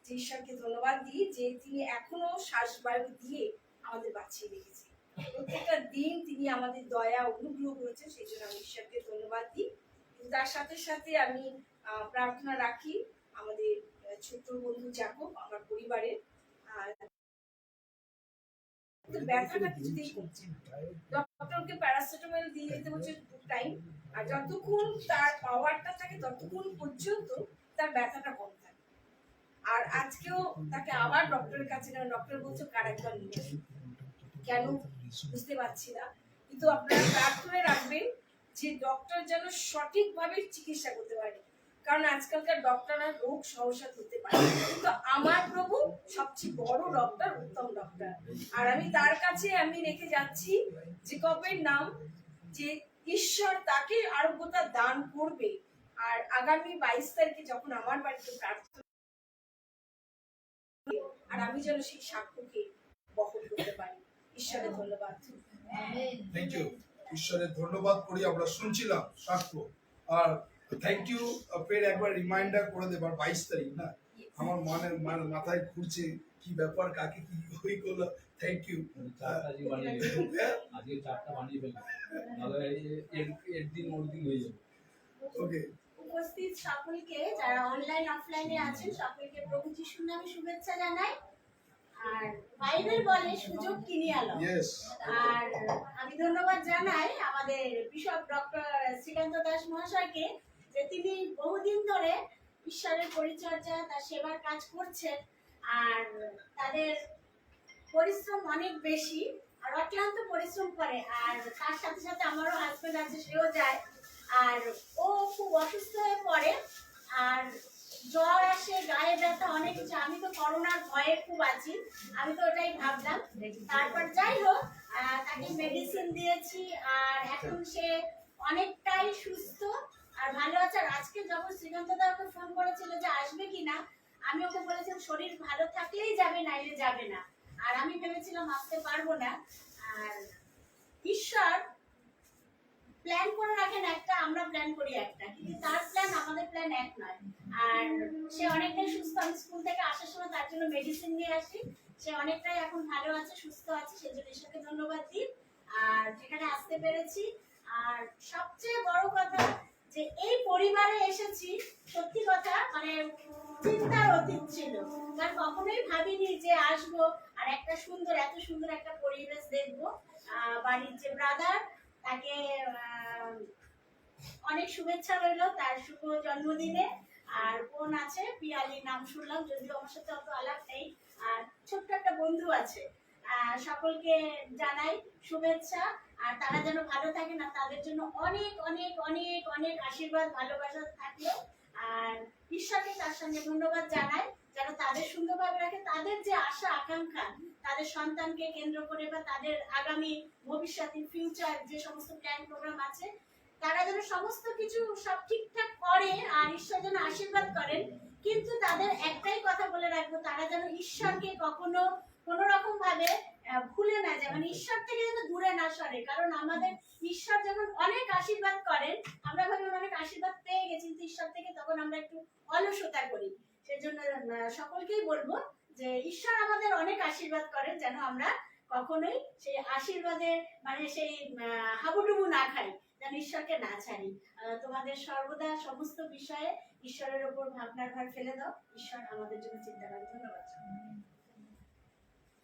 Speaker 2: যে ঈশ্বরকে ধন্যবাদ দিই যে তিনি এখনো শ্বাসবায়ু দিয়ে আমাদের বাঁচিয়ে রেখেছে। প্রত্যেকটা দিন তিনি আমাদের দয়া অনুগ্রহ করেছেন, সেই জন্য আমি ঈশ্বরকে ধন্যবাদ দিই। কিন্তু তার সাথে সাথে আমি প্রার্থনা রাখি আমাদের ছোট্ট বন্ধু জাকব, আমার পরিবারের। আর ব্যথাটা কিছুতেই কমছে না, ডক্টরকে প্যারাসিটামল দিয়ে দিতে হচ্ছে 2 টাইম, আর যতক্ষণ তার পাওয়ারটা থাকে ততক্ষণ পর্যন্ত তার ব্যথাটা কম থাকে। আর আজকেও তাকে আবার ডক্টরের কাছে গেলাম, ডক্টর বলছে কারেক্টর নিয়ে আসুন। কেন বুঝতে পারছি না, কিন্তু আপনারা প্রার্থনায় রাখবেন যে ডক্টর যেন সঠিকভাবে চিকিৎসা করতে পারে, কারণ আজকালকার ডক্টররা রোগ সহসা ধরতে পারে, কিন্তু আমার প্রভু সবচেয়ে বড় ডক্টর, উত্তম ডক্টর। আর আমি তার কাছে আমি রেখে যাচ্ছি যে কবের নাম, যে ঈশ্বর তাকে আরোগ্যতা দান করবে। আর আগামী 22 তারিখে যখন আমার বাড়িতে প্রার্থনা, আর আমি যেন সেই সাক্ষ্যকে বহন করতে পারি। ঈশ্বরের ধন্যবাদ।
Speaker 4: Thank you. ঈশ্বরের ধন্যবাদ করি, আমরা শুনছিলাম সাক্ষ্য। আর থ্যাংক ইউ, ফের একবার রিমাইন্ডার করে দেবার 22 তারিখ না, আমার মাথায় ঘুরছে কি ব্যাপার, কাকে কি হই করলো। Thank you.
Speaker 6: আজকে 4টা বানিয়ে ফেললাম, নাহলে এর দিন ওর দিন হয়ে যাবে।
Speaker 4: ওকে।
Speaker 3: উপস্থিত সকলকে যারা অনলাইন অফলাইনে আছেন সকলকে প্রভু যিশুর নামে শুভেচ্ছা জানাই। আর বাইবেল বলে সুযোগ কিনিয়ে আলো।
Speaker 4: ইয়েস।
Speaker 3: আর আমি ধন্যবাদ জানাই আমাদের বিশপ ডক্টর শ্রীকান্ত দাস মহাশয়কে, যে তিনি বহুদিন ধরে ঈশ্বরের পরিচর্যা তার সেবার কাজ করছেন। আর তাদের পরিশ্রম অনেক বেশি, আর অক্লান্ত পরিশ্রম করে। আর তার সাথে সাথে আমারও হাজবেন্ড আছে, সেও যায়। আর ও খুব অসুস্থ হয়ে পড়ে, আর জ্বর আসে, গায়ে ব্যথা, অনেক কিছু। আমি তো করোনার ভয়ে খুব আছি, আমি তো ওটাই ভাবলাম। তারপর যাই হোক, তাকে মেডিসিন দিয়েছি, আর এখন সে অনেকটাই সুস্থ আর ভালো আছে। আর আজকে যখন শ্রীকান্ত দা ওকে ফোন করেছিল যে আসবে কিনা, আমি ওকে বলেছিলাম শরীর ভালো থাকলেই যাবে, নাইলে যাবে না। আর আমি ভেবেছিলাম আসতে পারবো না। আর ঈশ্বর প্ল্যান করে রাখেন একটা, আমরা প্ল্যান করি একটা, কিন্তু তার প্ল্যান আমাদের প্ল্যান এক নয়। আর সে অনেকটাই সুস্থ, আমি স্কুল থেকে আসার সময় তার জন্য মেডিসিন নিয়ে আসি। সে অনেকটাই এখন ভালো আছে, সুস্থ আছে, সেই জন্য ঈশ্বরকে ধন্যবাদ দিই। আর যেখানে আসতে পেরেছি, আর সবচেয়ে বড় কথা যে এই পরিবারে এসেছি, সত্যি কথা মানে চিন্তার অতীত ছিল, কারণ কখনোই ভাবিনি যে আসবো আর একটা সুন্দর, এত সুন্দর একটা পরিবেশ দেখবো। বাড়ির যে ব্রাদার, তাকে অনেক শুভেচ্ছা রইলো তার শুভ জন্মদিনে। আর বোন আছে পিয়ালি, নাম শুনলাম, যদিও আমার সাথে অত আলাপ নেই। আর ছোট্ট একটা বন্ধু আছে। সকলকে জানাই শুভেচ্ছা, আর তারা যেন ভালো থাকে, না তাদের জন্য অনেক অনেক অনেক অনেক আশীর্বাদ, ভালোবাসা থাকলো। আর ঈশ্বরকে তার সঙ্গে ধন্যবাদ জানাই, যেন তাদের সুন্দরভাবে রাখে। তাদের যে আশা আকাঙ্ক্ষা, তাদের সন্তানকে কেন্দ্র করে বা তাদের আগামী ভবিষ্যতে ফিউচার যে সমস্ত প্ল্যান প্রোগ্রাম আছে, তারা যেন সমস্ত কিছু সব ঠিকঠাক করে, আর ঈশ্বর যেন আশীর্বাদ করেন। কিন্তু তাদের একটাই কথা বলে রাখবো, তারা যেন ঈশ্বরকে কখনো কোনো রকম ভাবে ভুলে না যায়, মানে ঈশ্বর থেকে যেন দূরে না সরে। কারণ আমাদের ঈশ্বর যখন অনেক আশীর্বাদ করেন, আমরা ভাবি অনেক আশীর্বাদ পেয়ে গেছি, কিন্তু ঈশ্বর থেকে তখন আমরা একটু অলসতা করি। সেজন্য সকলকেই বলবো যে ঈশ্বর আমাদের অনেক আশীর্বাদ করেন, যেন আমরা কখনোই সেই আশীর্বাদের মানে সেই হাবুডুবু না খাই, যেন ঈশ্বরকে না ছাড়ি। তোমাদের সর্বদা সমস্ত বিষয়ে ঈশ্বরের উপর ভাবনার ভার ফেলে দাও, ঈশ্বর আমাদের জন্য চিন্তা করেন। ধন্যবাদ।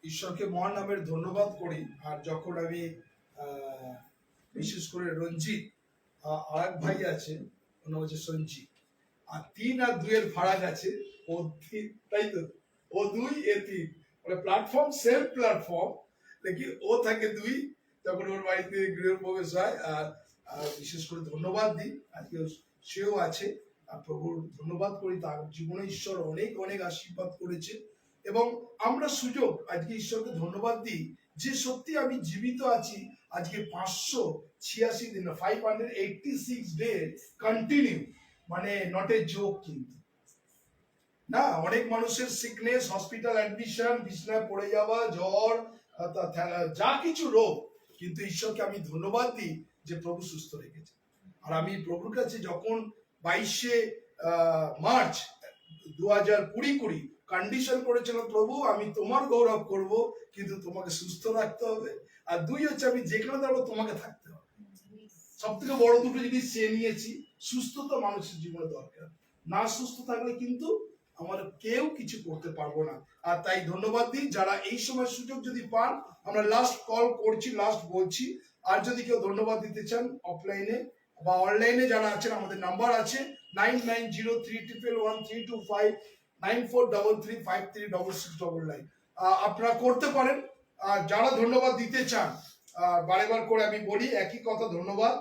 Speaker 4: ঈশ্বরকে মহান নামের ধন্যবাদ করি। আর যখন আমি বিশেষ করে রঞ্জিত, আর এক ভাই আছে, ওনার হচ্ছে সঞ্জিত, আর 3 আর 2 এর ফারাক আছে, ও 3, তাই তো, ও 2 এ 3, মানে প্ল্যাটফর্ম সেম প্ল্যাটফর্ম, লেকিন ও থাকে 2, তখন ওর বাড়িতে গৃহপ্রবেশ হয়। আর বিশেষ করে ধন্যবাদ দিই, আজকে সেও আছে। আর প্রভুর ধন্যবাদ করি, তার জীবনে ঈশ্বর অনেক অনেক আশীর্বাদ করেছে। এবং আমরা সুযোগ আজকে ঈশ্বরকে ধন্যবাদ দিই যে সত্যি আমি জীবিত আছি। আজকে 586 দিন, 586 ডে কন্টিনিউ, মানে নট এ জোক। কিন্তু না, অনেক মানুষের সিকনেস, হসপিটাল অ্যাডমিশন, বিছনায় পড়ে যাওয়া, জ্বর, যা কিছু রোগ, কিন্তু ঈশ্বরকে আমি ধন্যবাদ দিই যে প্রভু সুস্থ রেখেছে। আর আমি প্রভুর কাছে যখন 22শে মার্চ 2020 কন্ডিশন করেছিল, প্রভু আমি তোমার গৌরব করব, কিন্তু তোমাকে সুস্থ রাখতে হবে। আর 2 হচ্ছে আমি যেখানে থাকবো তোমাকে থাকতে হবে। সব থেকে বড় দুটো জিনিস চেয়ে নিয়েছি। সুস্থতা মানুষের জীবনে দরকার, না সুস্থ থাকলে কিন্তু আমরা কেউ কিছু করতে পারবো না। আর তাই ধন্যবাদ দিই যারা এই সময় সুযোগ যদি পান, আমরা লাস্ট কল করছি, লাস্ট বলছি। আর যদি কেউ ধন্যবাদ দিতে চান অফলাইনে বা অনলাইনে যারা আছেন, আমাদের নাম্বার আছে 9903111325 9433536699। আপনারা করতে পারেন। যারা ধন্যবাদ দিতে চান, বারেবার করে আমি বলি একই কথা, ধন্যবাদ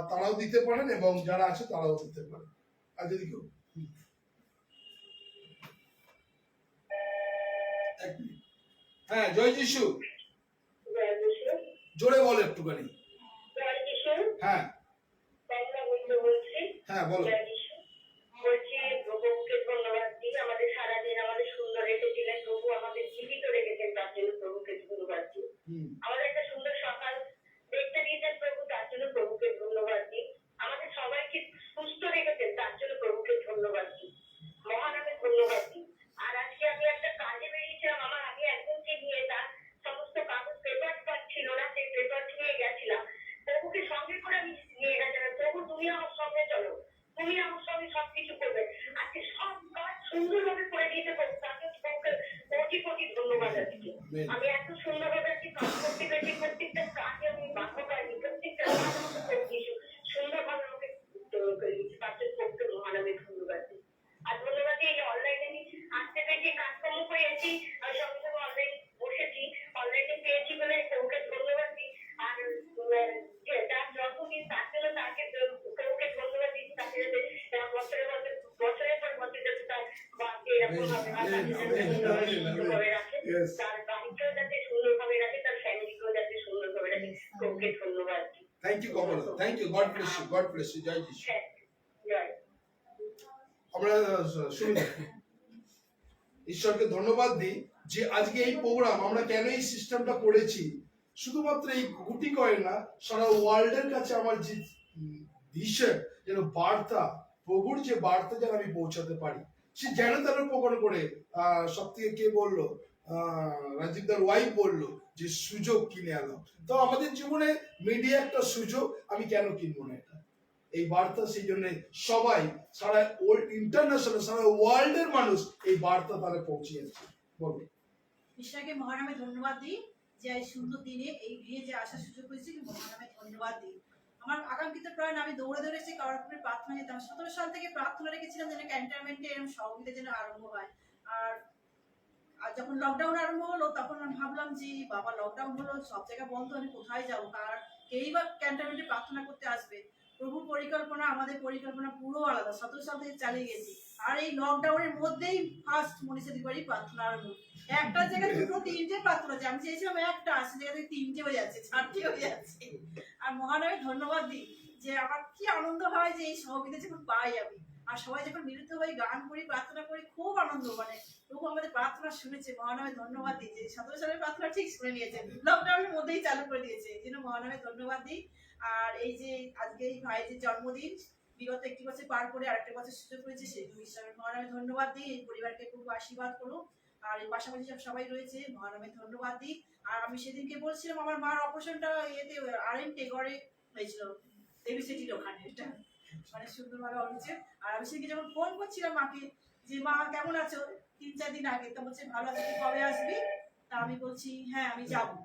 Speaker 4: তারাও দিতে পারেন এবং যারা আছে তারাও দিতে পারেন। আর যদি কেউ এক মিনিট। হ্যাঁ, জয় যিশু। জোরে বলো একটুখানি। হ্যাঁ হ্যাঁ বলো।
Speaker 8: বলছি প্রভুকে ধন্যবাদ দিই, আমাদের সারাদিন আমাদের সুন্দর রেখেছিলেন প্রভু, আমাদের জীবিত রেখেছেন, তার জন্য প্রভুকে ধন্যবাদ দিই। আমাদের একটা সুন্দর সকাল দেখতে দিয়েছেন প্রভু, তার জন্য প্রভুকে ধন্যবাদ দিই। আমাদের সবাইকে সুস্থ রেখেছেন, তার জন্য প্রভুকে ধন্যবাদ দিই, মহানামে ধন্যবাদ দিই। আর আজকে আমি একটা কাজে বেরিয়েছিলাম, আমি একজনকে নিয়ে তার সমস্ত কাগজ পেপার ছিল না, সেই পেপার নিয়ে গেছিলাম। প্রভুকে সঙ্গে করে আমি নিয়ে গেছিলাম, প্রভু তুমি আমার সঙ্গে চলো, তুমি আমার সঙ্গে সবকিছু করবে। আজকে সব কাজ সুন্দরভাবে করে দিয়েছে প্রভু, তাকে প্রভুকে কোটি কোটি ধন্যবাদ আজকে। আমি এত সুন্দরভাবে আজকে কাজ করতে পেরেছি, প্রত্যেকটা কাজে আমি বাধ্য পাইনি, প্রত্যেকটা কাজ আমাকে করে দিয়েছি সুন্দরভাবে, আমাকে তার জন্য প্রভুকে মহানামে ধন্যবাদ দিই। আর ধন্যবাদ দিই এই অনলাইনে আমি আসতে পেরেছি, কাজকর্ম করেছি, আমি সঙ্গে সঙ্গে অনলাইন বসেছি, অনলাইনে পেয়েছি বলে প্রভুকে ধন্যবাদ দিই। আর যার জন্মদিন তার জন্য তাকে প্রভুকে ধন্যবাদ দিই, তাকে যাতে বছরের পর বছর যাতে তার বাড়িতে এরকম ভাবে সুন্দরভাবে রাখে, তার বাড়িকেও যাতে সুন্দরভাবে রাখে, তার ফ্যামিলিকেও যাতে সুন্দরভাবে রাখে, প্রভুকে ধন্যবাদ দিই।
Speaker 4: Thank you Kamala, thank you, God bless you, God bless you, জয় যিশু।
Speaker 8: জয়।
Speaker 4: আমরা শুনি, ঈশ্বরকে ধন্যবাদ দিই যে আজকে এই প্রোগ্রাম আমরা কেন এই সিস্টেমটা করেছি, শুধুমাত্র এই গুটি কয়েক না, সারা ওয়ার্ল্ডের কাছে আমার যে ভিশন, যেন বার্তা, প্রভুর যে বার্তা যেন আমি পৌঁছাতে পারি, সে যেন তারা প্রকট করে। সব থেকে কে বললো, রাজীবদার ওয়াইফ বললো যে সুযোগ কিনে আনলাম। তো আমাদের জীবনে মিডিয়া একটা সুযোগ, আমি কেন কিনবো না এটা, এই বার্তা। সেই জন্য সবাই সারা ইন্টারন্যাশনাল, সারা ওয়ার্ল্ডের মানুষ এই বার্তা তারা পৌঁছে যাচ্ছে। বলো।
Speaker 9: ঈশ্বরকে মহানামে ধন্যবাদ দিই যে এই সুন্দর দিনে এই গৃহে যে আসার সুযোগ হয়েছে, মহানামে ধন্যবাদ দিই। আমার আকাঙ্ক্ষিত প্রয়াণ, আমি দৌড়ে দৌড়ে এসে কারোর প্রার্থনা যেতাম। 17 সাল থেকে প্রার্থনা রেখেছিলাম যেন ক্যান্টনমেন্টে এরকম সহযোগিতা যেন আরম্ভ হয়। আর যখন লকডাউন আরম্ভ হলো তখন আমি ভাবলাম যে বাবা, লকডাউন হলো, সব জায়গা বন্ধ, আমি কোথায় যাবো, আর কেই বা ক্যান্টনমেন্টে প্রার্থনা করতে আসবে। প্রভুর পরিকল্পনা, আমাদের পরিকল্পনা পুরো আলাদা। 17 সাল থেকে চালিয়ে গেছি, আর এই লকডাউনের মধ্যেই ফার্স্ট মনীষাদি বাড়ি প্রার্থনা আরম্ভ। একটা জায়গায় 2-3টে প্রার্থনা আছে, আমি চেয়েছিলাম একটা, আসে জায়গা থেকে 3টে হয়ে যাচ্ছে, 4টে হয়ে যাচ্ছে। আর মহানামে ধন্যবাদ দিই যে আমার কি আনন্দ হয় যে এই সহযোগিতা যখন পাই আমি, আর সবাই যখন মিলিত হয়ে গান করি, প্রার্থনা করি, খুব আনন্দ। মানে প্রভু আমাদের প্রার্থনা শুনেছে, মহানামে ধন্যবাদ দিই যে 17 সালের প্রার্থনা ঠিক শুনে নিয়েছে, লকডাউনের মধ্যেই চালু করে দিয়েছে, এই জন্য মহানামে ধন্যবাদ দিই। আর এই যে আজকে এই ভাইয়ের জন্মদিন, বিগত 1 বছর পার করে আরেকটা বছর সুযোগ হয়েছে, সেই ঈশ্বরের মহানামে ধন্যবাদ দিই। এই পরিবারকে খুব আশীর্বাদ করুন। আর এই পাশাপাশি সবাই রয়েছে, মহানামে ধন্যবাদ দিই। আর আমি সেদিনকে বলছিলাম আমার মার অপারেশনটা ইয়েতে আরএমটে গড়ে হয়েছিল, দেবী সিটির ওখানে, এটা মানে সুন্দরভাবে হয়েছে। আর আমি সেদিকে যখন ফোন করছিলাম মাকে যে মা কেমন আছো 3-4 দিন আগে, তা বলছে ভালো আছি, তুই কবে আসবি? তা আমি বলছি হ্যাঁ আমি যাবো।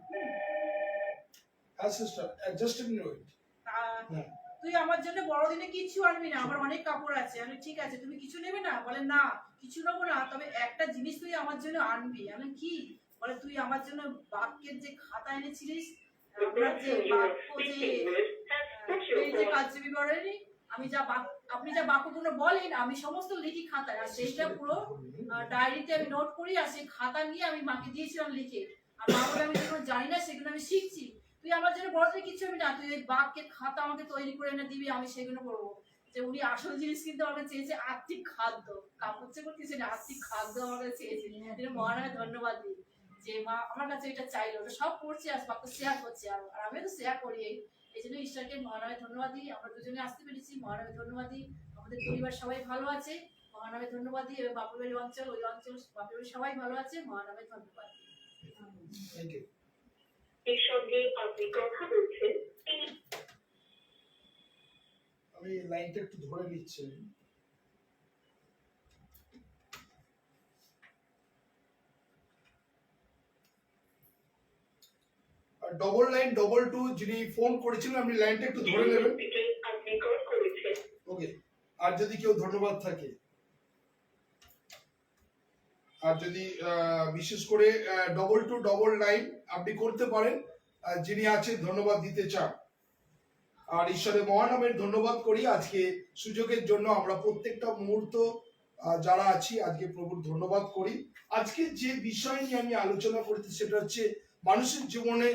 Speaker 9: তুই আমার জন্য বড়দিনে কিছু আনবি না, আমার অনেক কাপড় আছে। আমি ঠিক আছে, তুমি কিছু নেবে না? বলে না কিছু নেবো না, তবে একটা জিনিস তুই আমার জন্য আনবি। আমি কি? বলে তুই আমার জন্য বাক্যের যে খাতা এনেছিলিস, আপনার যে বাক্য, যে কার্য বিবরণী, আমি যা আপনি যা বাক্যগুলো বলেন আমি সমস্ত লিখি খাতায়, আর সেইটা পুরো ডায়েরিতে আমি নোট করি, আর সেই খাতা নিয়ে আমি মাকে দিয়েছিলাম লিখে। আর মা বলে আমি যেগুলো জানি না সেগুলো আমি শিখছি, তুই আমার জন্য বড়দিনে কিছু হবে না, তুই ওই বাক্যের খাতা আমাকে তৈরি করে এনে দিবি, আমি সেগুলো করবো। যে উনি আসল জিনিস কিন্তু আমাকে চেয়েছে আর্থিক খাদ্য, কাপড় চোপড় কিছু না, আর্থিক খাদ্য আমাকে চেয়েছে। মহানামে ধন্যবাদ দিই যে মা আমার কাছে এটা চাইলো, ওটা সব করছে আর বাক্য শেয়ার করছে, আর আমি তো শেয়ার করি। এই জন্য ঈশ্বরকে মহানামে ধন্যবাদ দিই, আমরা দুজনে আসতে পেরেছি, মহানামে ধন্যবাদ দিই। আমাদের পরিবার সবাই ভালো আছে, মহানামে ধন্যবাদ দিই। এবং বাপের বাড়ি অঞ্চল, ওই অঞ্চল বাপের বাড়ি সবাই ভালো আছে, মহানামে ধন্যবাদ দিই।
Speaker 4: Thank you.
Speaker 8: এর সঙ্গে আপনি কথা বলছেন তিনি
Speaker 4: আমি লাইনটা একটু ধরে নিচ্ছি। ডবল নাইন ডবল টু যিনি ফোন করেছিলেন, আপনি লাইনটা একটু ধরে নেবেন।
Speaker 8: থেকে আপনি কল করেছেন।
Speaker 4: ওকে। আর যদি কেউ ধন্যবাদ থাকে, আর যদি বিশেষ করে 2299 আপনি করতে পারেন, যিনি আছেন ধন্যবাদ দিতে চান। আর ঈশ্বরের মহানামের ধন্যবাদ করি আজকে সুযোগের জন্য। আমরা প্রত্যেকটা মুহূর্ত যারা আছি আজকে প্রভুর ধন্যবাদ করি। আজকে যে বিষয় নিয়ে আমি আলোচনা করতে, সেটা হচ্ছে মানুষের জীবনে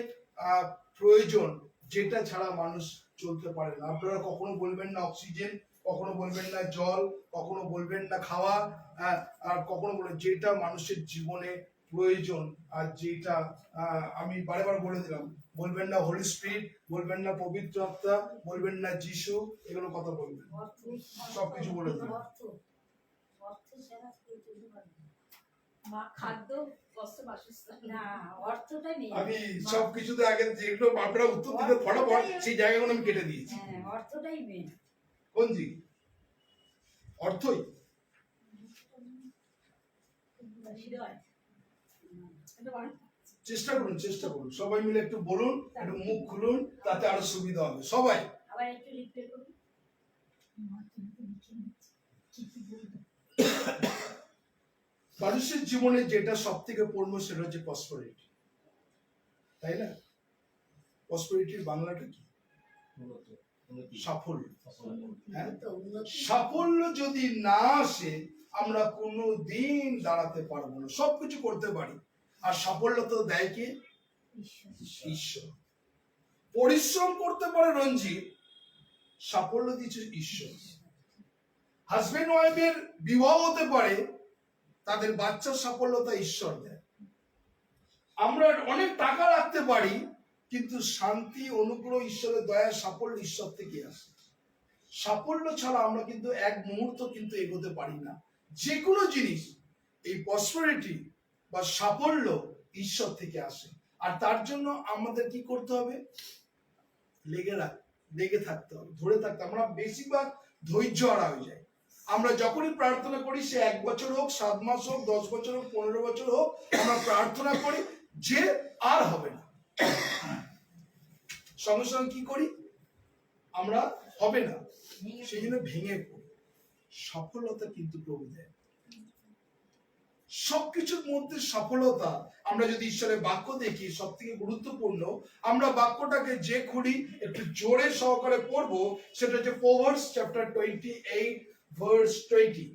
Speaker 4: প্রয়োজন, যেটা ছাড়া মানুষ চলতে পারে না। আপনারা কখনো বলবেন না অক্সিজেন, কখনো বলবেন না জল, কখনো বলবেন না খাওয়া, আর কখনো বলবেন যেটা মানুষের জীবনে প্রয়োজন। আর যেটা আমি বারেবার বলে দিলাম, বলবেন না হোলি স্পিরিট, বলবেন না পবিত্র আত্মা, বলবেন না যিশু, এগুলো কথা বলবেন, সবকিছু বলে দিলাম।
Speaker 2: খাদ্য, বস্ত্র, বাসস্থান। না, অর্থটা নেই।
Speaker 4: আমি সবকিছুতে আগে যেগুলো আপনারা উত্তর দিতে ফটাফট, সেই জায়গাগুলো আমি কেটে দিয়েছি।
Speaker 2: হ্যাঁ, অর্থটাই মেন।
Speaker 4: কোন জি? অর্থই। চেষ্টা করুন সবাই মিলে একটু বলুন, একটু মুখ খুলুন, তাতে আরো সুবিধা হবে সবাই।
Speaker 2: আবার একটু রিপ্লে করুন।
Speaker 4: মানুষের জীবনে যেটা সব থেকে পূর্ণ, সেটা হচ্ছে প্রসপারিটি, তাই না? প্রসপারিটির বাংলাটা কি? সাফল্য। হ্যাঁ? সাফল্য যদি না আসে, আমরা কোনো দিন দাঁড়াতে পারবো না। সবকিছু করতে পারি, আর সাফল্য তো দেয় কে? ঈশ্বর। পরিশ্রম করতে পারে রঞ্জিত, সাফল্য দিচ্ছে ঈশ্বর। হাজবেন্ড ওয়াইফের বিবাহ হতে পারে, তাদের বাচ্চার সাফল্যতা ঈশ্বর দেয়। আমরা অনেক টাকা রাখতে পারি, কিন্তু শান্তি, অনুগ্রহ, ঈশ্বরের দয়া, সাফল্য ঈশ্বর থেকে আসে। সাফল্য ছাড়া আমরা কিন্তু এক মুহূর্ত কিন্তু এগোতে পারি না। যে কোনো জিনিস, এই প্রসপারিটি বা সাফল্য ঈশ্বর থেকে আসে। আর তার জন্য আমাদের কি করতে হবে? লেগে থাকতে হবে, ধরে থাকতে। আমরা বেশিরভাগ ধৈর্য হারা হয়ে যায়। আমরা যখনই প্রার্থনা করি, সে 1 বছর হোক, 7 মাস হোক, 10 বছর হোক, 15 বছর হোক, আমরা প্রার্থনা করি যে আর হবে না। সঙ্গে সঙ্গে কি করি আমরা? হবে না, সেই জন্য ভেঙে পড়ি। সফলতা কিন্তু প্রভু দেয়। সবকিছুর মধ্যে সফলতা, আমরা যদি ঈশ্বরের বাক্য দেখি, সব থেকে গুরুত্বপূর্ণ, আমরা বাক্যটাকে যে খুঁড়ি একটু জোরে সহকারে পড়বো, সেটা হচ্ছে প্রভার্বস চ্যাপ্টার 28 ভার্স 20।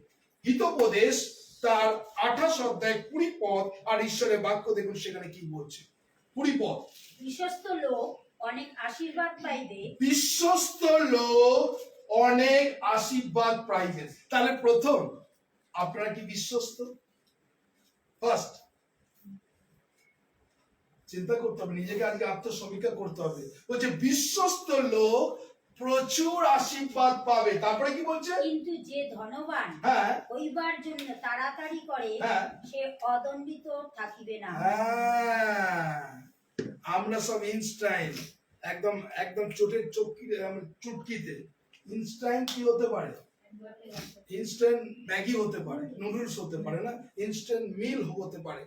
Speaker 4: হিতোপদেশ তার 28 অধ্যায় 20 পদ। আর ঈশ্বরের বাক্য দেখুন সেখানে কি বলছে। 20 পদ।
Speaker 2: বিশ্বস্ত লোক অনেক আশীর্বাদ পাইবে।
Speaker 4: বিশ্বস্ত লোক অনেক আশীর্বাদ পাইবে। তাহলে প্রথম, আপনারা কি বিশ্বস্ত? ফার্স্ট চিন্তা করতে হবে, নিজেকে আজকে আত্মসমীক্ষা করতে হবে। বলছে বিশ্বস্ত লোক প্রচুর আশীর্বাদ পাবে। তারপরে কি বলছে?
Speaker 2: কিন্তু যে ধনবান
Speaker 4: হ্যাঁ,
Speaker 2: হইবার জন্য তাড়াতাড়ি করে,
Speaker 4: হ্যাঁ,
Speaker 2: সে অদণ্ডিত থাকিবে না।
Speaker 4: হ্যাঁ, আমরা সব ইনস্ট্যান্ট, একদম একদম চোটের চুটকিতে। ইনস্ট্যান্ট কি হতে পারে? ইনস্ট্যান্ট ম্যাগি হতে পারে, নুডলস হতে পারে না, ইনস্ট্যান্ট মিল হতে পারে।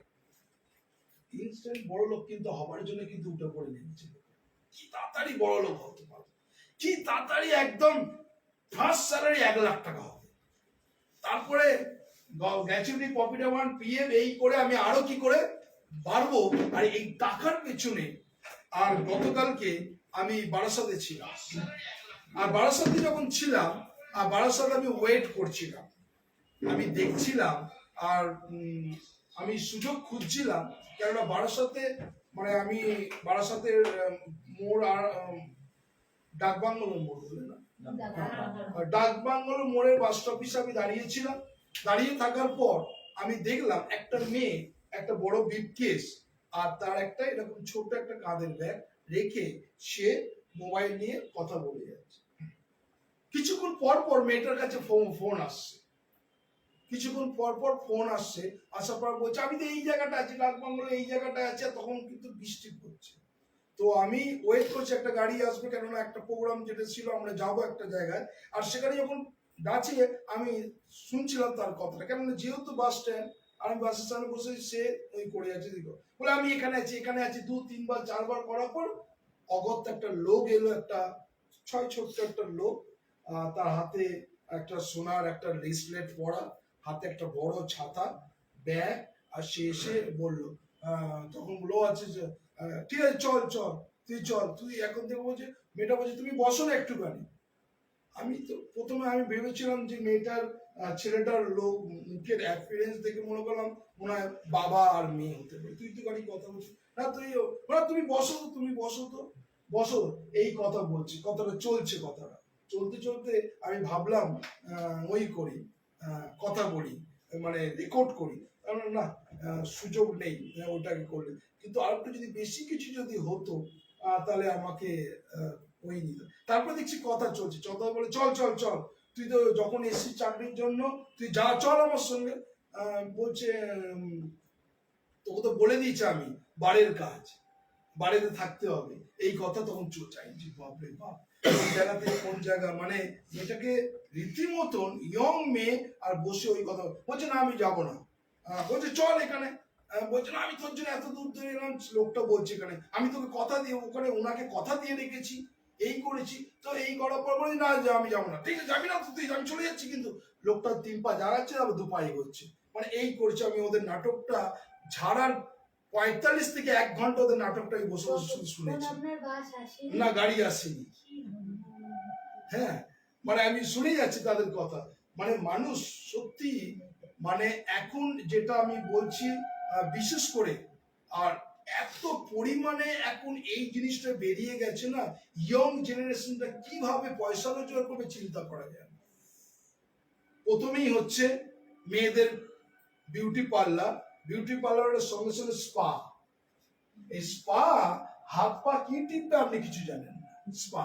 Speaker 4: ইনস্ট্যান্ট বড় লোক কিন্তু হবার জন্য কিন্তু উঠে পড়ে নিচ্ছে। কি তাড়াতাড়ি বড় লোক হতে পারে, কি তাড়াতাড়ি একদম ফার্স্ট স্যালারি 1 লাখ টাকা হবে, তারপরে গ্র্যাচুইটি, প্রফিট অ্যামাউন্ট, পিএফ, এই করে আমি আরো কি করে বাড়বো। আর এই টাকার পেছনে, আর গতকালকে আমি বারাসাতে ছিলাম, আর বারাসাতে যখন ছিলাম, আর বারাসাতে আমি ওয়েট করছিলাম, আমি দেখছিলাম, আর আমি সুযোগ খুঁজছিলাম। কেননা বারাসাতে, মানে আমি বারাসাতের মোড়, আর ডাকবাংলোর মোড় বলে না, ডাকবাংলোর মোড়ের বাস স্টপেজে আমি দাঁড়িয়েছিলাম। দাঁড়িয়ে থাকার পর আমি দেখলাম একটা মেয়ে একটা বড় ব্রিফকেস, আর তার একটা এরকম ছোট একটা কাঁধের ব্যাগ রেখে সে মোবাইল নিয়ে কথা বলে যাচ্ছে। কিছুক্ষণ পর পর মেয়েটার কাছে ফোন আসছে। কিছুক্ষণ পর পর ফোন আসছে, আসার পর বলছে আমি তো এই জায়গাটা আছি, ডাকবাংলো এই জায়গাটায় আছে, তখন কিন্তু বৃষ্টি পড়ছে। তো আমি ওয়েট করছি একটা গাড়ি আসবে, কেননা একটা প্রোগ্রাম যেটা ছিল আমরা যাবো একটা জায়গায়, আর সেখানে যখন দাঁড়িয়ে আমি শুনছিলাম তার কথাটা, কেননা যেহেতু বাস স্ট্যান্ড, আমি বাস স্ট্যান্ডে বসে, সে ওই করে আছে দেখো, বলে আমি এখানে আছি এখানে আছি, 2-3 বার 4 বার করার পর অগত্যা একটা লোক এলো, একটা ছোট্ট একটা লোক, তার হাতে একটা সোনার একটা রিসলেট পরা, হাতে একটা বড় ছাতা, ব্যাগ, আর সে এসে বললো, তখন বলো আছে যে ঠিক আছে চল চল তুই চল, তুই এখন থেকে বলছে, মেয়েটা বলছে তুমি বসো না একটুখানি। আমি তো প্রথমে আমি ভেবেছিলাম যে মেয়েটার ছেলেটার লোক মুখের অ্যাপিয়ারেন্স দেখে মনে করলাম মনে হয় বাবা আর মেয়ে হতে পারে, তুই তো গাড়ি কথা বলছিস না, তুমি বসো তো, তুমি বসো তো, বসো, এই কথা বলছি, কথাটা চলছে, কথাটা চলতে চলতে আমি ভাবলাম ওই করি, কথা বলি, মানে রেকর্ড করি, কারণ না সুযোগ নেই ওটাকে করলে, কিন্তু আর একটু যদি বেশি কিছু যদি হতো তাহলে আমাকে ওই নিত। তারপর দেখছি কথা চলছে, কথা বলে চল চল চল, তুই তো যখন এসছিস চাকরির জন্য তুই যা, চল আমার সঙ্গে। বলছে তোকে তো বলে দিয়েছি আমি বাড়ির কাজ, বাড়িতে থাকতে হবে, এই কথা তখন চাইছি, বাপরে বাপ, কোন জায়গা থেকে কোন জায়গা, মানে মেয়েটাকে রীতিমতন ইয়ং মেয়ে, আর বসে ওই কথা বলছে, না আমি যাবো না, বলছে চল এখানে, বলছে না আমি তোর জন্য এত দূর ধরে এলাম, লোকটা বলছে এখানে আমি তোকে কথা দিয়ে, ওখানে ওনাকে কথা দিয়ে রেখেছি, এই করেছি, তো এই করার পর বলি না যে আমি যাবো না, ঠিক আছে যাবি না তো তুই, আমি চলে যাচ্ছি, কিন্তু লোকটা 3 পা জাগাচ্ছে, আবার 2 পা এগোচ্ছে, মানে এই করছে। আমি ওদের নাটকটা ঝাড়ার 45 থেকে 1 ঘন্টা ওদের নাটকটা বসে বসে শুনেছি,
Speaker 7: আপনার বাস আসেনি?
Speaker 4: না গাড়ি আসেনি। হ্যাঁ, মানে আমি শুনে যাচ্ছি তাদের কথা, মানে মানুষ সত্যি, মানে এখন যেটা আমি বলছি বিশেষ করে, আর এত পরিমাণে এখন এই জিনিসটা বেরিয়ে গেছে না, ইয়ং জেনারেশনটা কিভাবে পয়সা রোজগার করবে চিন্তা করা যায় না। প্রথমেই হচ্ছে মেয়েদের বিউটি পার্লার, বিউটি পার্লারের সঙ্গে সঙ্গে স্পা, এই স্পা হাত পা কি টিপবে আপনি কিছু জানেন না, স্পা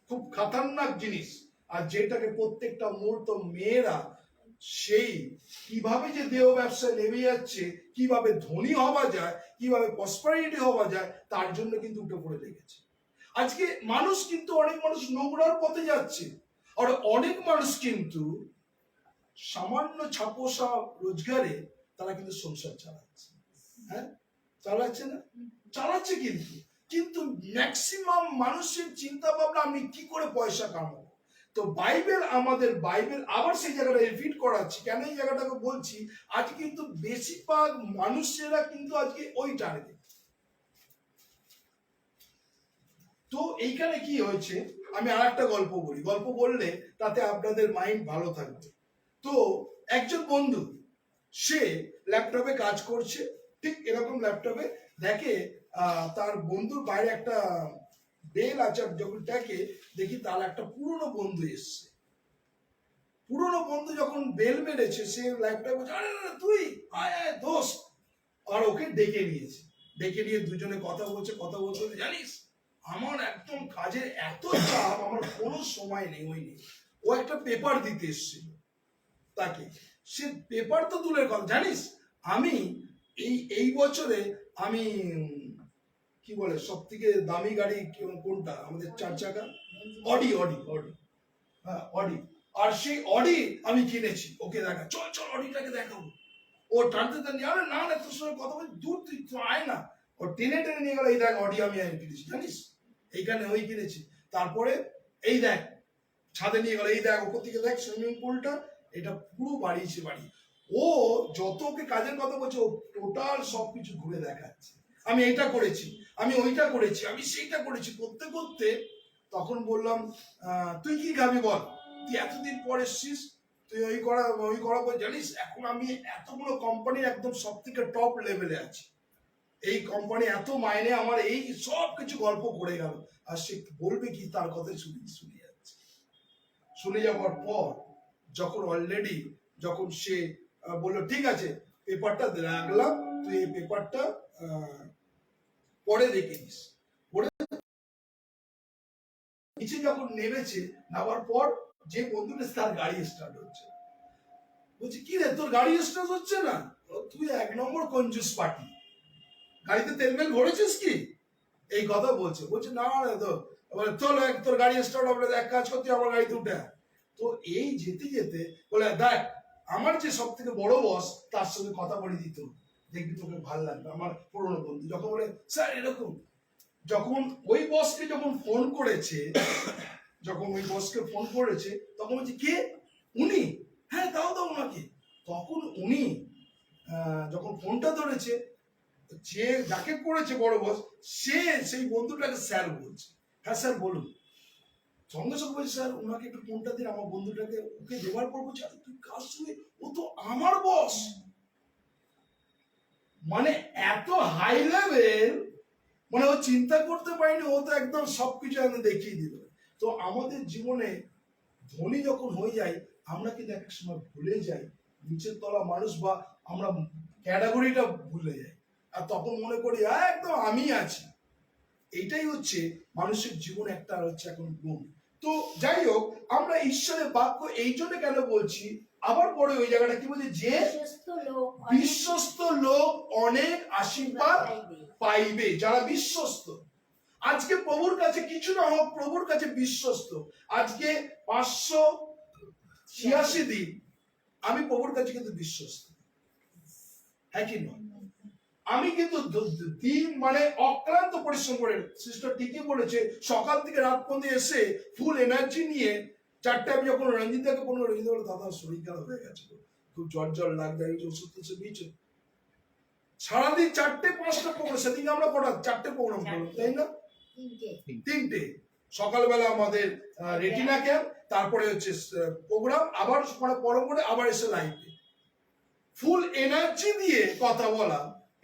Speaker 4: খুব খতরনাক জিনিস, আর যেটাকে প্রত্যেকটা মুহূর্ত মেয়েরা সেই কিভাবে যে দেহ ব্যবসায় নেমে যাচ্ছে, কিভাবে ধনী হওয়া যায়, কিভাবে প্রসপারিটি হওয়া যায়, তার জন্য কিন্তু উঠে পড়ে লেগেছে। আজকে মানুষ কিন্তু, অনেক মানুষ নোংরার পথে যাচ্ছে, আর অনেক মানুষ কিন্তু সামান্য ছাপোষা রোজগারে তারা কিন্তু সংসার চালাচ্ছে। হ্যাঁ, চালাচ্ছে না, চালাচ্ছে, কিন্তু কিন্তু ম্যাক্সিমাম মানুষের চিন্তা ভাবনা আমি কি করে পয়সা কামাবো। তো বাইবেল, আমাদের বাইবেল আবার সেই জায়গাটা রিপিট করাচ্ছি, কেন এই জায়গাটাকে বলছি, আজ কিন্তু বেশিরভাগ মানুষেরা কিন্তু আজকে ওই টার্গেট। তো এইখানে কি হয়েছে, আমি আর একটা গল্প বলি, গল্প বললে তাতে আপনাদের মাইন্ড ভালো থাকবে। তো একজন বন্ধু, সে ল্যাপটপে কাজ করছে, ঠিক এরকম ল্যাপটপে দেখে তার বন্ধুর বাইরে একটা বেল আছে, যখন দেখে দেখি তার একটা পুরনো বন্ধু এসছে। পুরনো বন্ধু যখন বেল মেরেছে, সে ল্যাপটপে বলছে আরে তুই আয় আয় দোস্ত, আর ওকে ডেকে নিয়েছে, ডেকে নিয়ে দুজনে কথা বলছে, জানিস আমার একদম কাজের এত চাপ, আমার কোনো সময় নেই, ওই নেই, ও একটা পেপার দিতে এসেছিল তাকে, সে পেপার তো দূরের কথা, জানিস আমি এই বছরে আমি কি বলে সব থেকে দামি গাড়ি কোনটা, আমাদের 4 চাকা, অডি, হ্যাঁ অডি, আর সেই অডি আমি কিনেছি, ওকে দেখা, চল চল অডিটাকে দেখাবো, ও টানতে টানতে, আরে না না তোর সঙ্গে কথা বলি, দূর তুই আয় না, ও টেনে টেনে নিয়ে গেল, এই দেখ অডি আমি কিনেছি, জানিস এইখানে ওই কিনেছি, তারপরে এই দেখ ছাদে নিয়ে গেল, এই দেখ ওপর থেকে দেখ সুইমিং পুলটা, এটা পুরো বাড়িয়েছে বাড়ি, ও যত ওকে কাজের কথা বলছে, ও টোটাল সবকিছু ঘুরে দেখাচ্ছে, আমি এইটা করেছি, আমি ওইটা করেছি, আমি সেইটা করেছি, করতে করতে তখন বললাম তুই কি খাবি বল, তুই এতদিন পর এসছিস, তুই ওই করা বল, জানিস এখন আমি এতগুলো কোম্পানির একদম সব থেকে টপ লেভেলে আছি, এই কোম্পানি এত মাইনে আমার, এই সব কিছু গল্প করে গেল, আর সে বলবে কি তার কথা শুনে যাচ্ছে। শুনে যাওয়ার পর যখন অলরেডি যখন সে বললো ঠিক আছে পেপারটা রাখলাম, তুই এই পেপারটা পরে দেখে নিস, পরে নিচে যখন নেমেছে, নামার পর যে বন্ধুটা, তার গাড়ি স্টার্ট হচ্ছে, বলছি কি রে তোর গাড়ি স্টার্ট হচ্ছে না? তুই 1 নম্বর কঞ্জুস পার্টি, গাড়িতে তেল মেল ভরেছিস কি? এই কথা বলছে। বলছে না না তো চল তোর গাড়ি স্টার্ট হবে, এক কাজ করতে আমার গাড়িতে উঠে আয়। তো এই যেতে যেতে বলে দেখ আমার যে সব থেকে বড় বস তার সঙ্গে কথা বলে দিত, দেখবি তোকে ভালো লাগবে। আমার পুরনো বন্ধু যখন বলে স্যার এরকম, যখন ওই বসকে যখন ফোন করেছে, তখন বলছে কে? উনি? হ্যাঁ দাও দাও ওনাকে। তখন উনি যখন ফোনটা ধরেছে, যে যাকে করেছে বড় বস, সে সেই বন্ধুটাকে স্যার বলছে। হ্যাঁ স্যার বলুন। সঙ্গে সঙ্গে বলছে স্যার ওনাকে একটু ফোনটা দিন, আমার বন্ধুটাকে ওকে দেওয়ার পর বলছে আরে তুই কার সঙ্গে, ও তো আমার বস। মানে এত হাই লেভেল, মানে ও চিন্তা করতে পারেনি, ও তো একদম সবকিছু আমি দেখিয়ে দিল। তো আমাদের জীবনে ধনী যখন হয়ে যায় আমরা কিন্তু এক সময় ভুলে যাই নিচের তলা মানুষ, বা আমরা ক্যাটাগরিটা ভুলে যাই, আর তখন মনে করি একদম আমি আছি। এইটাই হচ্ছে মানুষের জীবনে একটা হচ্ছে এখন গুণ। তো যাই হোক, আমরা ঈশ্বরের বাক্য এই জন্য কেন বলছি, আবার পরে ওই জায়গাটা কি বলছে, যে বিশ্বস্ত লোক অনেক আশীর্বাদ পাইবে। যারা বিশ্বস্ত, আজকে প্রভুর কাছে কিছু না হোক, প্রভুর কাছে বিশ্বস্ত। আজকে 586 দিন আমি প্রভুর কাছে কিন্তু বিশ্বস্ত, হ্যাঁ কি নয়? আমি কিন্তু দিন মানে অক্লান্ত পরিশ্রম করে, সিস্টার ঠিকই বলেছে, সকাল থেকে রাত পর্যন্ত এসে ফুল এনার্জি নিয়ে 4টে আমি যখন রঞ্জিতাকে ফোন করে, রঞ্জিতা বলে দাদা শরীর খারাপ হয়ে গেছে, খুব জ্বর লাগবে, ওষুধ তো নিয়েছে। সারাদিন 4টে-5টা প্রোগ্রাম, সেদিকে আমরা কটা 4টে প্রোগ্রাম করলাম, তাই না? 3টে। সকালবেলা আমাদের রেটিনা ক্যাম্প, তারপরে হচ্ছে প্রোগ্রাম, আবার পরম করে আবার এসে লাইভে ফুল এনার্জি দিয়ে কথা বলা।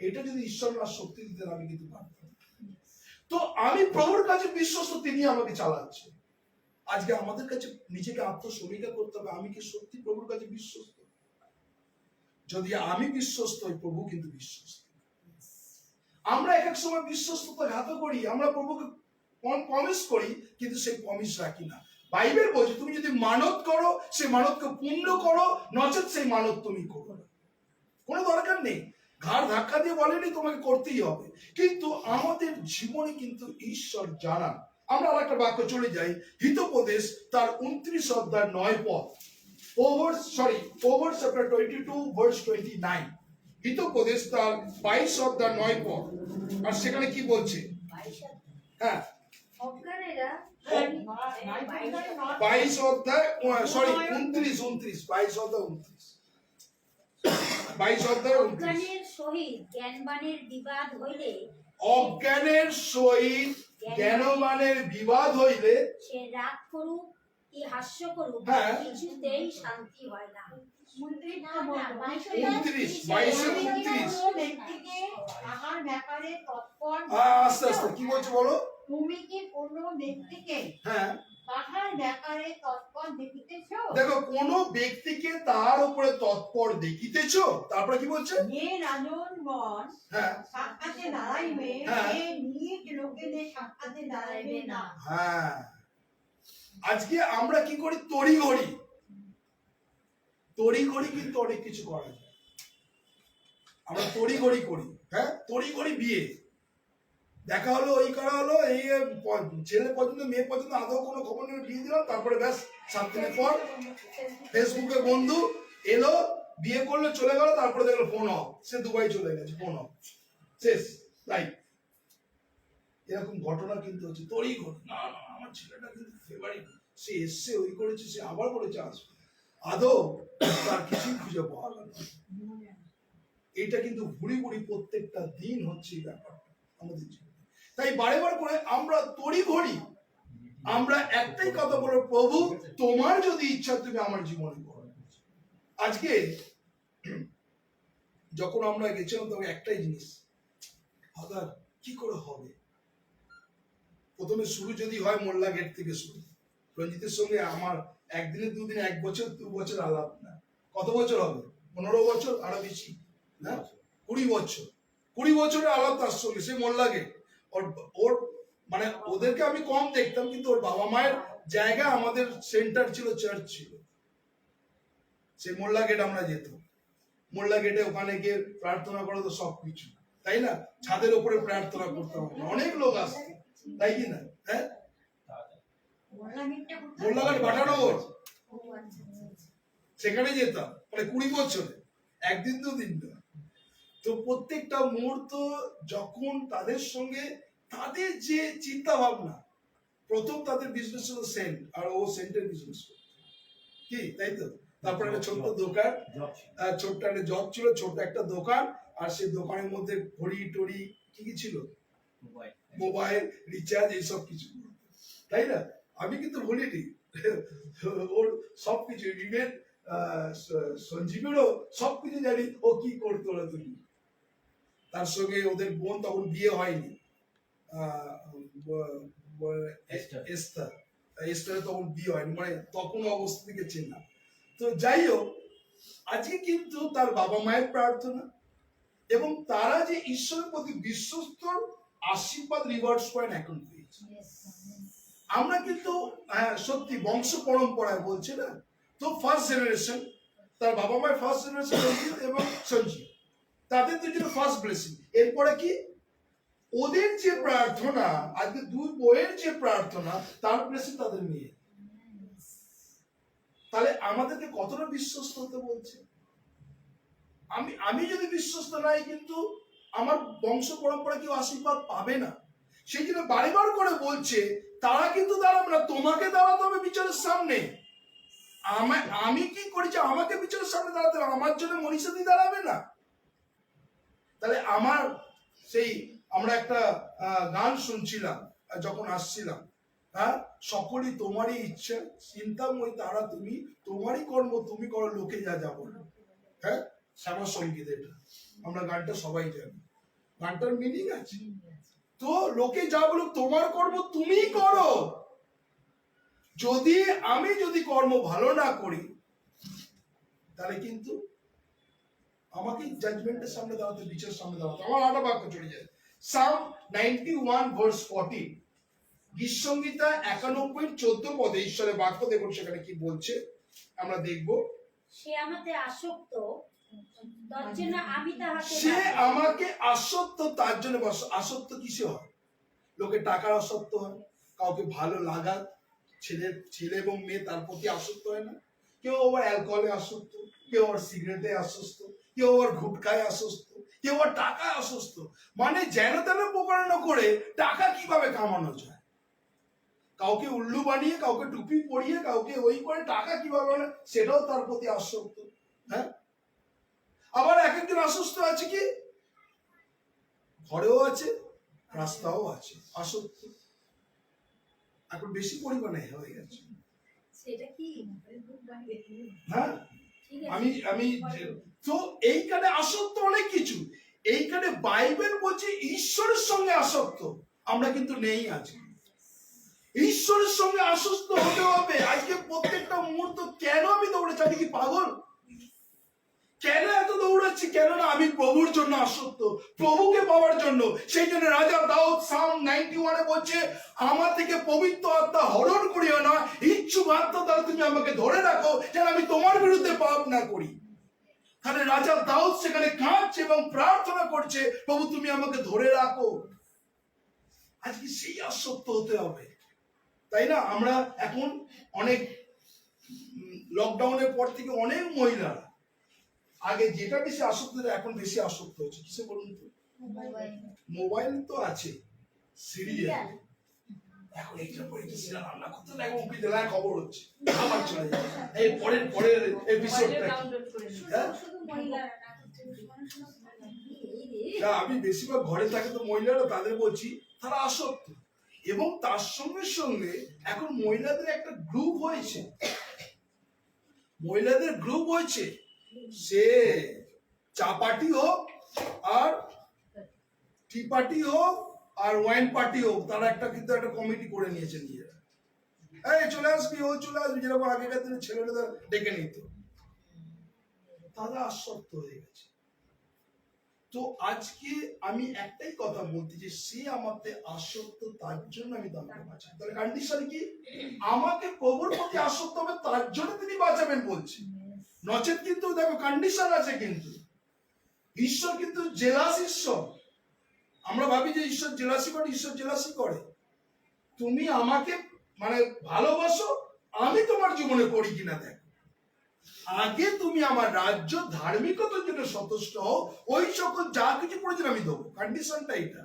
Speaker 4: এটা যদি ঈশ্বর না শক্তি দিতেন আমি কিন্তু পারতাম। তো আমি প্রভুর কাছে বিশ্বস্ত, তিনি আমাকে চালাচ্ছে। আজকে আমাদের কাছে নিজেকে আত্মসমীক্ষা করতে হবে, আমি কি সত্যি প্রভুর কাছে বিশ্বস্ত? যদি আমি বিশ্বস্ত হই, প্রভু কিন্তু বিশ্বস্ত। আমরা এক এক সময় বিশ্বস্ততা ঘাত করি, আমরা প্রভুকে প্রমিস করি কিন্তু সেই প্রমিস রাখি না। বাইবেল বলছে তুমি যদি মানত করো, সেই মানতকে পূর্ণ করো, নচেত সেই মানত তুমি করো না। কোনো দরকার নেই, ঘাড় ধাক্কা দিয়ে বলেনি তোমাকে করতেই হবে, কিন্তু আমাদের জীবনে কিন্তু ঈশ্বর জানান। আমরা আরেকটা বাক্য চলে যাই, হিতোপদেশ তার 29 অধ্যায় 9 পদ, Proverbs chapter 22 verse 29, হিতোপদেশ তার 22 অধ্যায় 9 পদ। আর সেখানে কি বলছে? হ্যাঁ,
Speaker 7: অজ্ঞানেরা
Speaker 4: 22 অধ্যায় 29
Speaker 3: অজ্ঞানের সহিত জ্ঞানবানের বিবাদ হইলে,
Speaker 4: অজ্ঞানের সহিত জ্ঞানবানের বিবাদ হইলে
Speaker 3: সে রাগ করুক কি হাস্য করুক,
Speaker 4: হ্যাঁ।
Speaker 3: কিছুতেই শান্তি হয় না।
Speaker 4: 29
Speaker 9: ব্যক্তিকে তাহার ব্যাপারে তৎপর,
Speaker 4: আস্তে আস্তে কি বলছে বলো?
Speaker 9: তুমি কি কোনো ব্যক্তিকে
Speaker 4: হ্যাঁ,
Speaker 9: তাহার ব্যাপারে তৎপর দেখিতেছ?
Speaker 4: দেখো কোন ব্যক্তিকে তার উপরে তৎপর দেখিতেছো, তারপরে কি বলছে?
Speaker 9: যে রাজনগণ
Speaker 4: হ্যাঁ
Speaker 9: সাক্ষাতে দাঁড়াইবে,
Speaker 4: হ্যাঁ।
Speaker 9: সে নিজ লোকেদের সাক্ষাতে দাঁড়াইবে না।
Speaker 4: হ্যাঁ, আজকে আমরা কি করি? তড়িঘড়ি কিন্তু অনেক কিছু করা যায়। আমরা তড়িঘড়ি করি, হ্যাঁ, তড়িঘড়ি বিয়ে দেখা হলো, ওই করা হলো, এই ছেলে পর্যন্ত মেয়ে পর্যন্ত আদৌ কোনো খবর নেই, বিয়ে দিলাম, তারপরে ব্যাস 7 দিনের পর ফেসবুকে বন্ধু এলো, বিয়ে করলো, চলে গেল, তারপরে দেখলো ফোন অফ, সে দুবাই চলে গেছে, ফোন অফ, শেষ লাইফ। এরকম ঘটনা কিন্তু হচ্ছে। তড়িঘড়ি, না না আমার ছেলেটা কিন্তু ফেভারিট, সে এসছে, ওই করেছে, সে আবার করেছে, আসবে, আদৌ তার কিছুই খুঁজে পাওয়া গেল। এটা কিন্তু ঘুরি প্রত্যেকটা দিন হচ্ছে এই ব্যাপারটা আমাদের জীবনে। তাই বারে বার করে আমরা তড়িঘড়ি, আমরা একটাই কথা বলো, প্রভু তোমার যদি ইচ্ছা তুমি আমার জীবনে করো। আজকে যখন আমরা গেছিলাম তখন একটাই জিনিস, ফাদার কি করে হবে? প্রথমে শুরু যদি হয় মোল্লা গেট থেকে শুরু, রঞ্জিতের সঙ্গে আমার একদিনে 2 দিনে 1 বছর 2 বছর আলাপ না, কত বছর হবে? 15 বছর, আরো বেশি না, 20 বছর, 20 বছরের আলাপ তার সঙ্গে, সে মোল্লা গেট। ওর মানে ওদেরকে আমি কম দেখতাম, কিন্তু ওর বাবা মায়ের জায়গা আমাদের সেন্টার ছিল, চার্চ ছিল, সে মোল্লা গেট আমরা যেতাম, মোল্লা গেটে ওখানে গিয়ে প্রার্থনা করো তো সবকিছু, তাই না? ছাদের উপরে প্রার্থনা করতে হবে, অনেক লোক আসছে, তাই কি না? হ্যাঁ, মোল্লাঘাট বাটানগর, সেখানে যেতাম মানে 20 বছরে, একদিন দুদিন না। তো প্রত্যেকটা মুহূর্ত যখন তাদের সঙ্গে তাদের যে চিন্তা ভাবনা, প্রথম তাদের বিজনেস ছিল সেন্ট, আর ও সেন্টের বিজনেস কি, তাই তো? তারপরে একটা ছোট্ট দোকান, ছোট্ট একটা জব ছিল, ছোট্ট একটা দোকান, আর সেই দোকানের মধ্যে ঘড়ি টড়ি কি কি ছিল, মোবাইল রিচার্জ এইসব কিছু, তাই না? আমি কিন্তু বলিনি ওর সবকিছু, ইভেন সঞ্জীবেরও সবকিছু জানি ও কি করতো না তুমি। তার সঙ্গে ওদের বোন তখন বিয়ে হয়নি, এস্টার তখন বিয়ে হয়নি, মানে তখন অবস্থা থেকে চেনা। তো যাই হোক, আজকে কিন্তু তার বাবা মায়ের প্রার্থনা এবং তারা যে ঈশ্বরের প্রতি বিশ্বস্ত, আশীর্বাদ রিভার্স পয়েন্ট এখন পেয়েছে। আমরা কিন্তু সত্যি বংশ পরম্পরায় বলছে না, তো ফার্স্ট জেনারেশন, তার বাবা মায়ের ফার্স্ট জেনারেশন রঞ্জিত এবং সঞ্জীব, তাদের দুজনের ফার্স্ট ব্লেসিং। এরপরে কি ওদের যে প্রার্থনা, আজকে দুই বইয়ের যে প্রার্থনা, তার ব্লেসিং তাদের মেয়ে। তাহলে আমাদেরকে কতটা বিশ্বস্ত হতে বলছে। আমি যদি বিশ্বস্ত নাই, কিন্তু আমার বংশ পরম্পরা কেউ আশীর্বাদ পাবে না। সেই জন্য বারবার করে বলছে তারা কিন্তু দাঁড়াবে না, তোমাকে দাঁড়াতে হবে বিচারের সামনে। আমি কি করেছি, আমাকে বিচারের সামনে দাঁড়াতে হবে, আমার জন্য মনীষাদি দাঁড়াবে না। তাহলে আমার সেই, আমরা একটা গান শুনছিলাম যখন আসছিলাম, হ্যাঁ, সকলই তোমারই ইচ্ছা, চিন্তাময় তারা তুমি, তোমারই কর্ম তুমি করো, লোকে যা যা বলো। হ্যাঁ, শ্যামা সঙ্গীত, এটা আমরা গানটা সবাই জানি, গানটার মিনিং আছে। তো লোকে যা বলুক, তোমার কর্ম তুমি করো। আমি যদি কর্ম ভালো না করি, তাহলে কিন্তু আমাকে জাজমেন্টের সামনে দাঁড়াতে, বিচারের সামনে দাঁড়াতে। আমার আটা বাক্য চলে যায়, সাম 91 ভার্স 40, গীতসংহিতা 91:14 পদে ঈশ্বরের বাক্য। দেখুন সেখানে কি বলছে, আমরা দেখব।
Speaker 3: সে আমাকে আসক্ত, তার জন্য আমি তাহাকে,
Speaker 4: সে আমাকে আসক্ত, তার জন্য। আসক্ত কিসে হয়? লোকে টাকার আসক্ত হয়, কাউকে ভালো লাগা, ছেলে এবং মেয়ে তার প্রতি আসক্ত হয় না? কেউ আবার অ্যালকোহলে আসক্ত, কেউ আবার সিগারেটে আসক্ত, কেউ আবার গুটখায় আসক্ত, কেউ আবার টাকায় আসক্ত। মানে যেন তেন প্রকারণা করে টাকা কিভাবে কামানো যায়, কাউকে উল্লু বানিয়ে, কাউকে টুপি পরিয়ে, কাউকে ওই করে টাকা কিভাবে, সেটাও তার প্রতি আসক্ত। হ্যাঁ, আবার এক একজন আসক্ত আছে কি, ঘরেও আছে, রাস্তাও আছে, আসক্ত এখন বেশি পরিমাণে হয়ে গেছে।
Speaker 7: সেটা কি,
Speaker 4: হ্যাঁ, আমি তো এইখানে আসক্ত অনেক কিছু। এইখানে বাইবেল বলছে ঈশ্বরের সঙ্গে আসক্ত, আমরা কিন্তু নেই আজকে। ঈশ্বরের সঙ্গে আসক্ত হতে হবে। আজকে প্রত্যেকটা মুহূর্ত কেন আমি দৌড়েছি, আমি কি পাগল? কেন এত দৌড়াচ্ছি? কেননা আমি প্রভুর জন্য আসক্ত, প্রভুকে পাওয়ার জন্য। সেই জন্য রাজা দাউদ সাম 91 বলছে, আমার থেকে পবিত্র আত্মা হরণ করিও না, ইচ্ছুক আত্মা দ্বারা তুমি আমাকে ধরে রাখো, যেন আমি তোমার বিরুদ্ধে পাপ না করি। তাহলে রাজা দাউদ সেখানে কাঁদছে এবং প্রার্থনা করছে, প্রভু তুমি আমাকে ধরে রাখো। আজকে সেই আসক্ত হতে হবে, তাই না? আমরা এখন অনেক, লকডাউনের পর থেকে অনেক মহিলা, আগে যেটা বেশি আসক্ত, এখন বেশি আসক্ত হচ্ছে কিসে বলুন তো? মোবাইল তো আছে, সিরিয়াল, এখন এইটা পরে সিরিয়াল রান্না করতে লাগে, উঁকি দেলায় খবর হচ্ছে, আবার চলে যায় এই পরের এপিসোডটা। আমি বেশিরভাগ ঘরে থাকে তো মহিলারা, তাদের বলছি তারা আসক্ত। এবং তার সঙ্গে সঙ্গে এখন মহিলাদের একটা গ্রুপ হয়েছে, মহিলাদের গ্রুপ হয়েছে, সে চা পার্টি হোক আর টি পার্টি হোক আর ওয়াইন পার্টি হোক, তারা একটা কিন্তু একটা কমিটি করে নিয়েছে নিজেরা। এই চলে আসবি, ও চলে আসবি, যেরকম আগেকার দিনে ছেলেরা ডেকে নিত। তারা আসক্ত হয়ে গেছে। তো আজকে আমি একটাই কথা বলতে, যে সে আমাকে আসক্ত, তার জন্য আমি তাকে বাঁচাই। তাহলে কন্ডিশন কি? আমাকে প্রভুর প্রতি আসক্ত হবে, তার জন্য তিনি বাঁচাবেন বলছে। নচেত কিন্তু দেখো কন্ডিশন আছে, কিন্তু ঈশ্বর কিন্তু জেলাস ঈশ্বর। আমরা ভাবি যে ঈশ্বর জেলাসি করে, ঈশ্বর জেলাসি করে। তুমি আমাকে মানে ভালোবাসো, আমি তোমার জীবনে করি কিনা দেখো। আগে তুমি আমার রাজ্য ধার্মিকতার জন্য সন্তুষ্ট হও, ওই সকল যা কিছু প্রয়োজন আমি দেবো। কন্ডিশনটা এটা।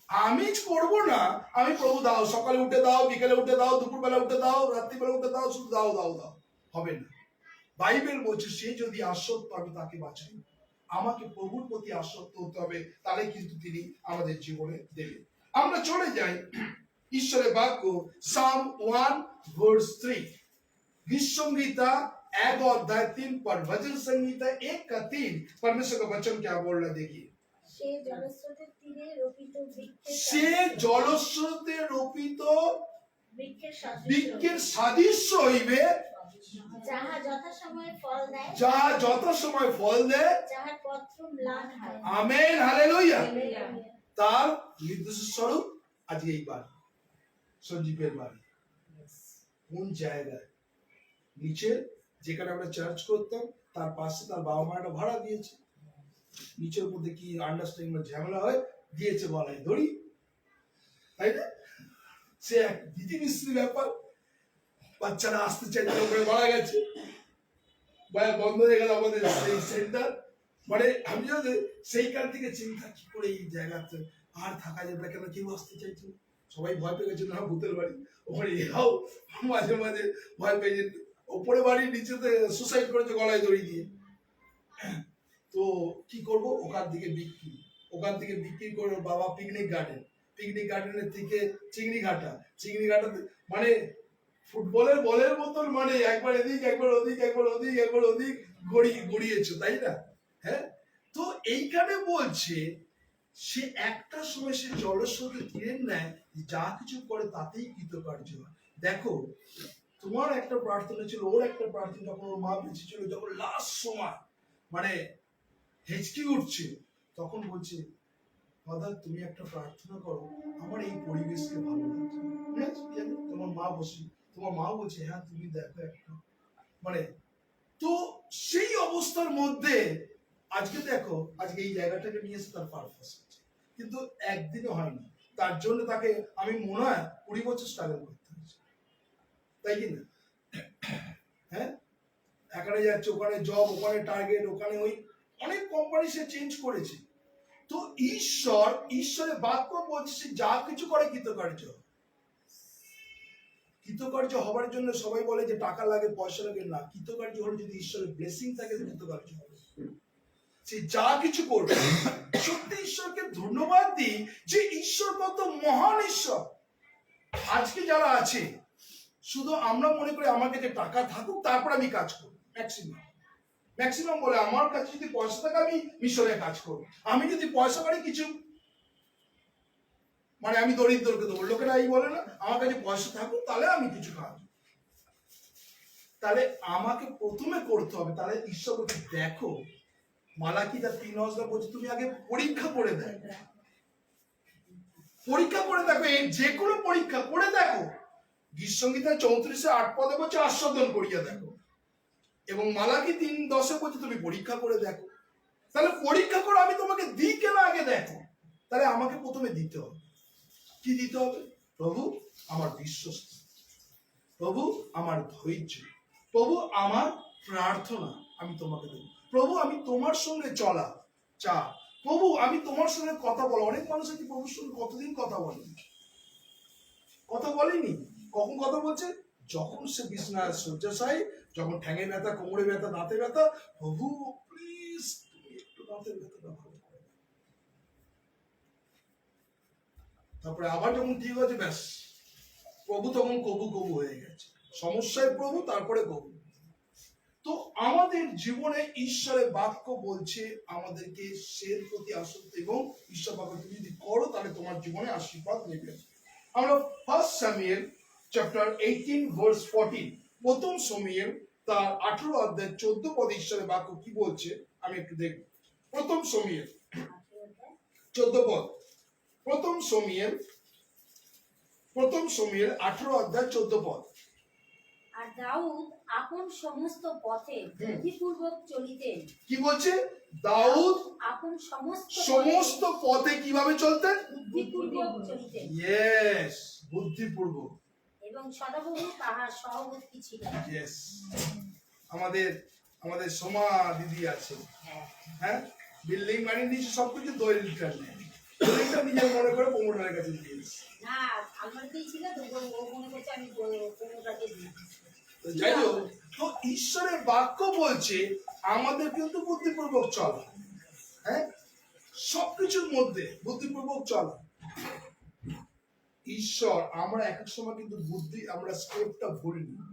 Speaker 4: আমি করব না, আমি প্রভু দাও, সকালে উঠে দাও, বিকেলে উঠে দাও, দুপুরবেলা উঠে দাও, রাত্রিবেলা উঠে দাও, শুধু দাও দাও দাও, হবে না। বাইবেল বলছে সে যদি আসক্ত আমি তাকে বাঁচাই। আমাকে প্রভুর প্রতি আসক্ত হতে হবে, তাহলে কিন্তু তিনি আমাদের জীবনে দেবেন। আমরা চলে যাই ঈশ্বরের বাক্য সাম 1:3। गीत संगीता 1 अध्याय 3 पर भजन संगीता 1 का 3 परमेश्वर का वचन क्या बोल रहा देखिए।
Speaker 3: সে জলস্রোতের তীরে রোপিত
Speaker 4: সে জলস্রোতে রোপিত
Speaker 3: বৃক্ষের
Speaker 4: বৃক্ষের
Speaker 3: সাদৃশ্য
Speaker 4: সাদৃশ্য হইবে,
Speaker 3: যাহা যথাসময়ে ফল দেয়,
Speaker 4: যাহা যত সময় ফল দেয়,
Speaker 3: যাহার পত্র ম্লান হয়।
Speaker 4: Amen, hallelujah. তার নির্দেশ স্বরূপ আজকে এই বাড়ি, সঞ্জীবের বাড়ি কোন জায়গায়? নিচে যেখানে আমরা চার্চ করতাম তার পাশে তার বাবা মা একটা ভাড়া দিয়েছে। নিচের মধ্যে কি আন্ডারস্ট্যান্ডিং ঝামেলা হয়, দিয়েছে বলাই ধরি, তাই না? সে এক দিদি মিস্ত্রি ব্যাপার। বাচ্চারা আসতে চাইছে, ওপরে মারা গেছে, বন্ধ হয়ে গেল আমাদের সেই সেন্টার। মানে আমি যদি সেইখান থেকে চিন্তা কি করে এই জায়গাতে আর থাকা যাবে না, কেন কেউ আসতে চাইছে, সবাই ভয় পেয়ে গেছে না ভূতের বাড়ি। ওখানে এরাও মাঝে মাঝে ভয় পেয়ে যেত। ওপরে বাড়ির নিচেতে সুসাইড করেছে গলায় দড়ি দিয়ে। তো কি করব, ওখান থেকে বিক্রি করে ওর বাবা পিকনিক গার্ডেনের থেকে চিংড়ি ঘাটা মানে ফুটবলের বলের মতন, মানে একবার এদিক একবার ওদিক একবার ওদিক একবার ওদিক গড়িয়েছে, তাই না? হ্যাঁ, তো এইখানে বলছে সে একটা সময় সে জলস্রোতে তীরের নেয়, যা কিছু করে তাতেই কৃতকার্য হয়। দেখো, তোমার একটা প্রার্থনা ছিল, ওর একটা প্রার্থনা, যখন ওর মা বেঁচে ছিল, যখন লাস্ট সময় মানে হেঁচকি উঠছে, তখন বলছে ফাদার তুমি একটা প্রার্থনা করো, আমার এই পরিবেশকে ভালো লাগছে। তোমার মা বলছে হ্যাঁ তুমি দেখো একটা, মানে তো সেই অবস্থার মধ্যে আজকে দেখো, আজকে এই জায়গাটাকে নিয়ে এসে তার পারপাস আছে, কিন্তু একদিনও হয়নি। তার জন্য তাকে আমি মনে হয় 20 বছর স্ট্রাগল করতে হয়েছে, তাই কি না? হ্যাঁ, এখানে যাচ্ছে, ওখানে জব, ওখানে টার্গেট, ওখানে ওই অনেক কোম্পানি সে চেঞ্জ করেছে। তো ঈশ্বরের বাক্য বলছে যা কিছু করে কৃতকার্য হবার জন্য সবাই বলে যে টাকা লাগে, পয়সা লাগে, না। কৃতকার্য হলে যদি ঈশ্বরের ব্লেসিং থাকে, কৃতকার্য হবে। সে যা কিছু করবে, সত্যি ঈশ্বরকে ধন্যবাদ দিই যে ঈশ্বর কত মহান ঈশ্বর। আজকে যারা আছে, শুধু আমরা মনে করি আমার কাছে টাকা থাকুক তারপর আমি কাজ করব। ম্যাক্সিমাম বলে আমার কাছে যদি পয়সা থাকে আমি মিশরে কাজ করব, আমি যদি পয়সা পাই কিছু মানে আমি দরিদ্রকে দেবো। লোকেরা এই বলে না, আমার কাছে পয়সা থাকুক তাহলে আমি কিছু কাজ। তাহলে আমাকে প্রথমে করতে হবে। তাহলে ঈশ্বর বলছে দেখো, মালাকিটা 3 বলছে তুমি আগে পরীক্ষা করে দেখো, এই যে কোনো পরীক্ষা করে দেখো। গীত সংগীতা 34:8 বলছে আস্বাদন করিয়া দেখো, এবং মালাকি 3:10 বলছে তুমি পরীক্ষা করে দেখো। তাহলে পরীক্ষা করে আমি তোমাকে দিই কেন, আগে দেখো। তাহলে আমাকে প্রথমে দিতে হবে, কি দিতে হবে? প্রভু আমার বিশ্বস্ত, প্রভু আমার ধৈর্য, প্রভু আমার প্রার্থনা আমি তোমাকে দেবো, প্রভু আমি তোমার সঙ্গে চলা চা, প্রভু আমি তোমার সঙ্গে কথা বলা। অনেক মানুষ আছে প্রভুর সঙ্গে কতদিন কথা বলেনি, কখন কথা বলছে? যখন সে বিছানায় শয্যাশায়ী, যখন ঠ্যাঙে ব্যথা, কোমরে ব্যথা, দাঁতে ব্যথা, প্রভু প্লিজ তুমি একটু দাঁতের ব্যথাটা ভালো করে। তারপরে আবার যখন ঠিক আছে, ব্যাস প্রভু তখন কবু হয়ে গেছে। সমস্যায় প্রভু, তারপরে কবু। তো আমাদের জীবনে ঈশ্বরের বাক্য বলছে আমাদেরকে সের প্রতি আসক্ত, এবং ঈশ্বর বাক্য তুমি যদি করো তাহলে তোমার জীবনে আশীর্বাদ নেবে। আমরা 1 Samuel chapter 18:14, প্রথম শমূয়েল তার 18 অধ্যায় 14 পদে ঈশ্বরের বাক্য কি বলছে আমি একটু দেখব। প্রথম শমূয়েল 14 পদ, প্রথম শমূয়েল 18 অধ্যায় 14 পদ।
Speaker 10: আর দাউদ আপন সমস্ত পথে বুদ্ধিপূর্বক চলিতেন।
Speaker 4: কি বলছে? দাউদ
Speaker 10: আপন সমস্ত
Speaker 4: সমস্ত পথে কিভাবে চলতেন?
Speaker 10: বুদ্ধিপূর্বক চলিতেন
Speaker 4: ইয়েস, বুদ্ধিপূর্বক।
Speaker 10: এবং সদাপ্রভু তাহার সহবর্তী ছিলেন।
Speaker 4: ইয়েস, আমাদের আমাদের সোমা দিদি আছে, হ্যাঁ, বিল্ডিং বানিয়ে দিয়েছে, সবকিছু দই লিটার নেই, দইটা নিজের মনে করে প্রমোটারের কাছে দিয়েছে।
Speaker 10: না, আলমারিতেই ছিল তো, ও মনে করছে আমি কোনোটাকে দিয়েছি।
Speaker 4: তো যাই হোক, তো ঈশ্বরের বাক্য বলছে আমাদের কিন্তু বুদ্ধিপূর্বক চলা, হ্যাঁ, সবকিছুর মধ্যে বুদ্ধিপূর্বক চলা। ঈশ্বর, আমরা এক এক সময় কিন্তু বুদ্ধি, আমরা স্টেপটা ভুলি না,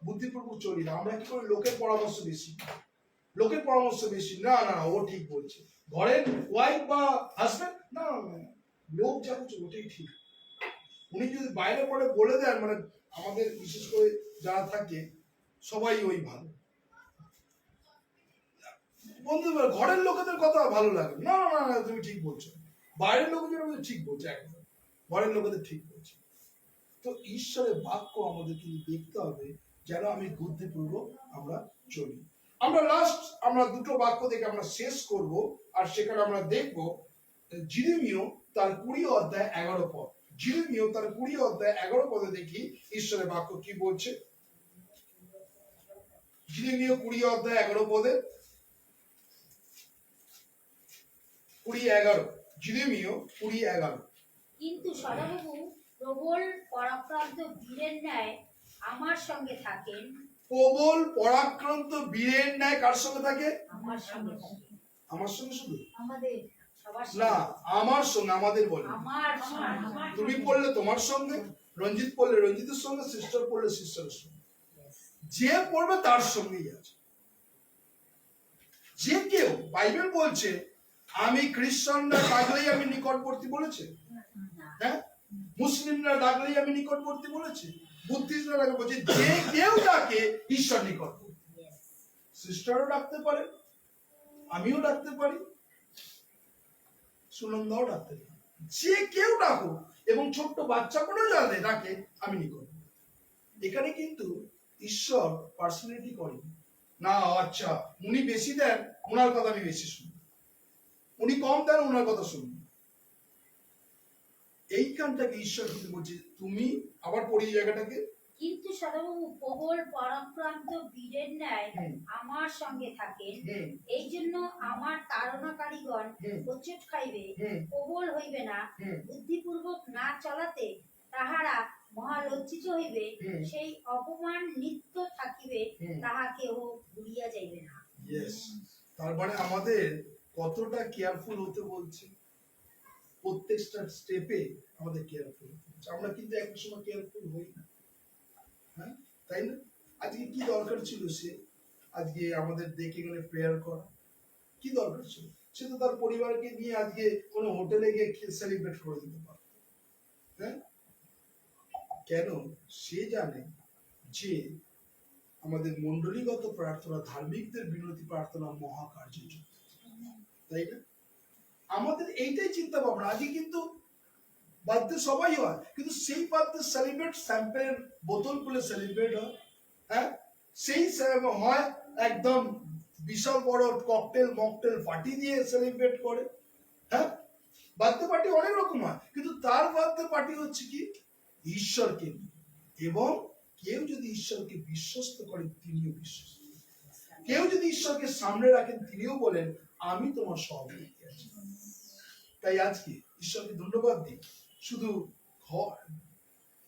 Speaker 4: বুদ্ধিপূর্বক চলি না। আমরা কি করি? লোকের পরামর্শ বেশি, লোকের পরামর্শ বেশি, না না ও ঠিক বলছে, ঘরের ওয়াইফ বা হাজবেন্ড, না লোক যা বলছে ওটাই ঠিক। উনি যদি বাইরে পড়ে বলে দেন, মানে আমাদের বিশেষ করে যারা থাকে সবাই ওই ভালো বন্ধু, ঘরের লোকেদের কথা ভালো লাগে, না না না তুমি ঠিক বলছো, বাইরের লোক যেটা ঠিক বলছে, একদম ঘরের লোকেদের ঠিক বলছে। তো ঈশ্বরের বাক্য আমাদের কিন্তু দেখতে হবে যেন আমি বুদ্ধিপূর্বক আমরা চলি। আমরা আমরা দুটো বাক্য দেখে আমরা শেষ করব, আর সেখানে আমরা দেখব জিরেমীয় তার 20 অধ্যায় 11 পদ। জিরেমীয় তার 20 অধ্যায় 11 পদে দেখি ঈশ্বরের বাক্য কি বলছে। জিরেমীয় 20 অধ্যায় 11 পদে, 20:11, জিরেমীয় 20:11।
Speaker 10: কিন্তু সদাপ্রভু প্রবল পরাক্রান্ত বীরের ন্যায় আমার সঙ্গে থাকেন।
Speaker 4: প্রবল পরাক্রান্ত বীরের ন্যায় কার সঙ্গে থাকে?
Speaker 10: আমার সঙ্গে থাকেন।
Speaker 4: আমার সঙ্গে শুধু
Speaker 10: আমাদের সবার
Speaker 4: না,
Speaker 10: সঙ্গে।
Speaker 4: আমার সঙ্গে, আমাদের বলে,
Speaker 10: আমার সঙ্গে।
Speaker 4: তুমি পড়লে তোমার সঙ্গে, রঞ্জিত পড়লে রঞ্জিতের সঙ্গে, সিস্টার পড়লে সিস্টারের সঙ্গে, যে পড়বে তার সঙ্গেই আছে। যে কেউ, বাইবেল বলছে আমি খ্রিস্টানরা ডাকলেই আমি নিকটবর্তী বলেছে, হ্যাঁ, মুসলিমরা ডাকলেই আমি নিকটবর্তী বলেছে, বুদ্ধিস্টরা ডাকে বলছে যে কেউ ডাকে ঈশ্বর নিকটবর্তী। সিস্টারও ডাকতে পারে, আমিও ডাকতে পারি, সুনন্দাও ডাকতে পারে, যে কেউ ডাকো, এবং ছোট্ট বাচ্চা কোনও জানে ডাকে আমি নিকট। এখানে কিন্তু ঈশ্বর পার্সোনালিটি করেন না, আচ্ছা উনি বেশি দেন, ওনার কথা আমি বেশি শুনি, উনি কম দেন, ওনার কথা শুনি। এইখানটাকে ঈশ্বর কিন্তু বলছে, তুমি আবার পড়ি জায়গাটাকে,
Speaker 10: কিন্তু সদাপ্রভু প্রবল পরাক্রান্ত বীরের ন্যায় আমার সঙ্গে থাকেন। এই জন্য আমার তাড়নাকারীগণ হোঁচট খাইবে, প্রবল হইবে না, বুদ্ধিপূর্বক না চলাতে তাহারা মহালজ্জিত হইবে, সেই অপমান নিত্য থাকিবে, তাহা কেহ ভুলিয়া যাইবে না।
Speaker 4: তার মানে আমাদের কতটা কেয়ারফুল হতে বলছে, প্রত্যেকটা স্টেপে আমাদের কেয়ারফুল হতে বলছে। আমরা কিন্তু একটা সময় কেয়ারফুল হই না, হ্যাঁ, তাই না? আজকে কি দরকার ছিল সে আজকে আমাদের দেখে গেলে প্রেয়ার করা? কি দরকার ছিল? সে তো তার পরিবারকে নিয়ে আজকে কোনো হোটেলে গিয়ে সেলিব্রেট করে দিতে পারত, হ্যাঁ? কেন? সে জানে যে আমাদের মণ্ডলীগত প্রার্থনা, ধার্মিকদের বিনতি প্রার্থনা মহাকার্য, তাই না? আমাদের এইটাই চিন্তা ভাবনা। আজকে কিন্তু বার্থডে সবাই হয়, কিন্তু সেই বার্থডে সেলিব্রেট শ্যাম্পেনের বোতল খুলে সেলিব্রেট হয়, হ্যাঁ, সেই হয় একদম বিশাল বড় ককটেল মকটেল পার্টি দিয়ে সেলিব্রেট করে, হ্যাঁ, বার্থডে পার্টি অনেক রকম হয়, কিন্তু তার বার্থডে পার্টি হচ্ছে কি ঈশ্বরকে নিয়ে। এবং কেউ যদি ঈশ্বরকে বিশ্বস্ত করে তিনিও বিশ্বস্ত, কেউ যদি ঈশ্বরকে সামনে রাখেন তিনিও বলেন আমি তোমার সহযোগী আছি। তাই আজকে ঈশ্বরকে ধন্যবাদ দিই, শুধু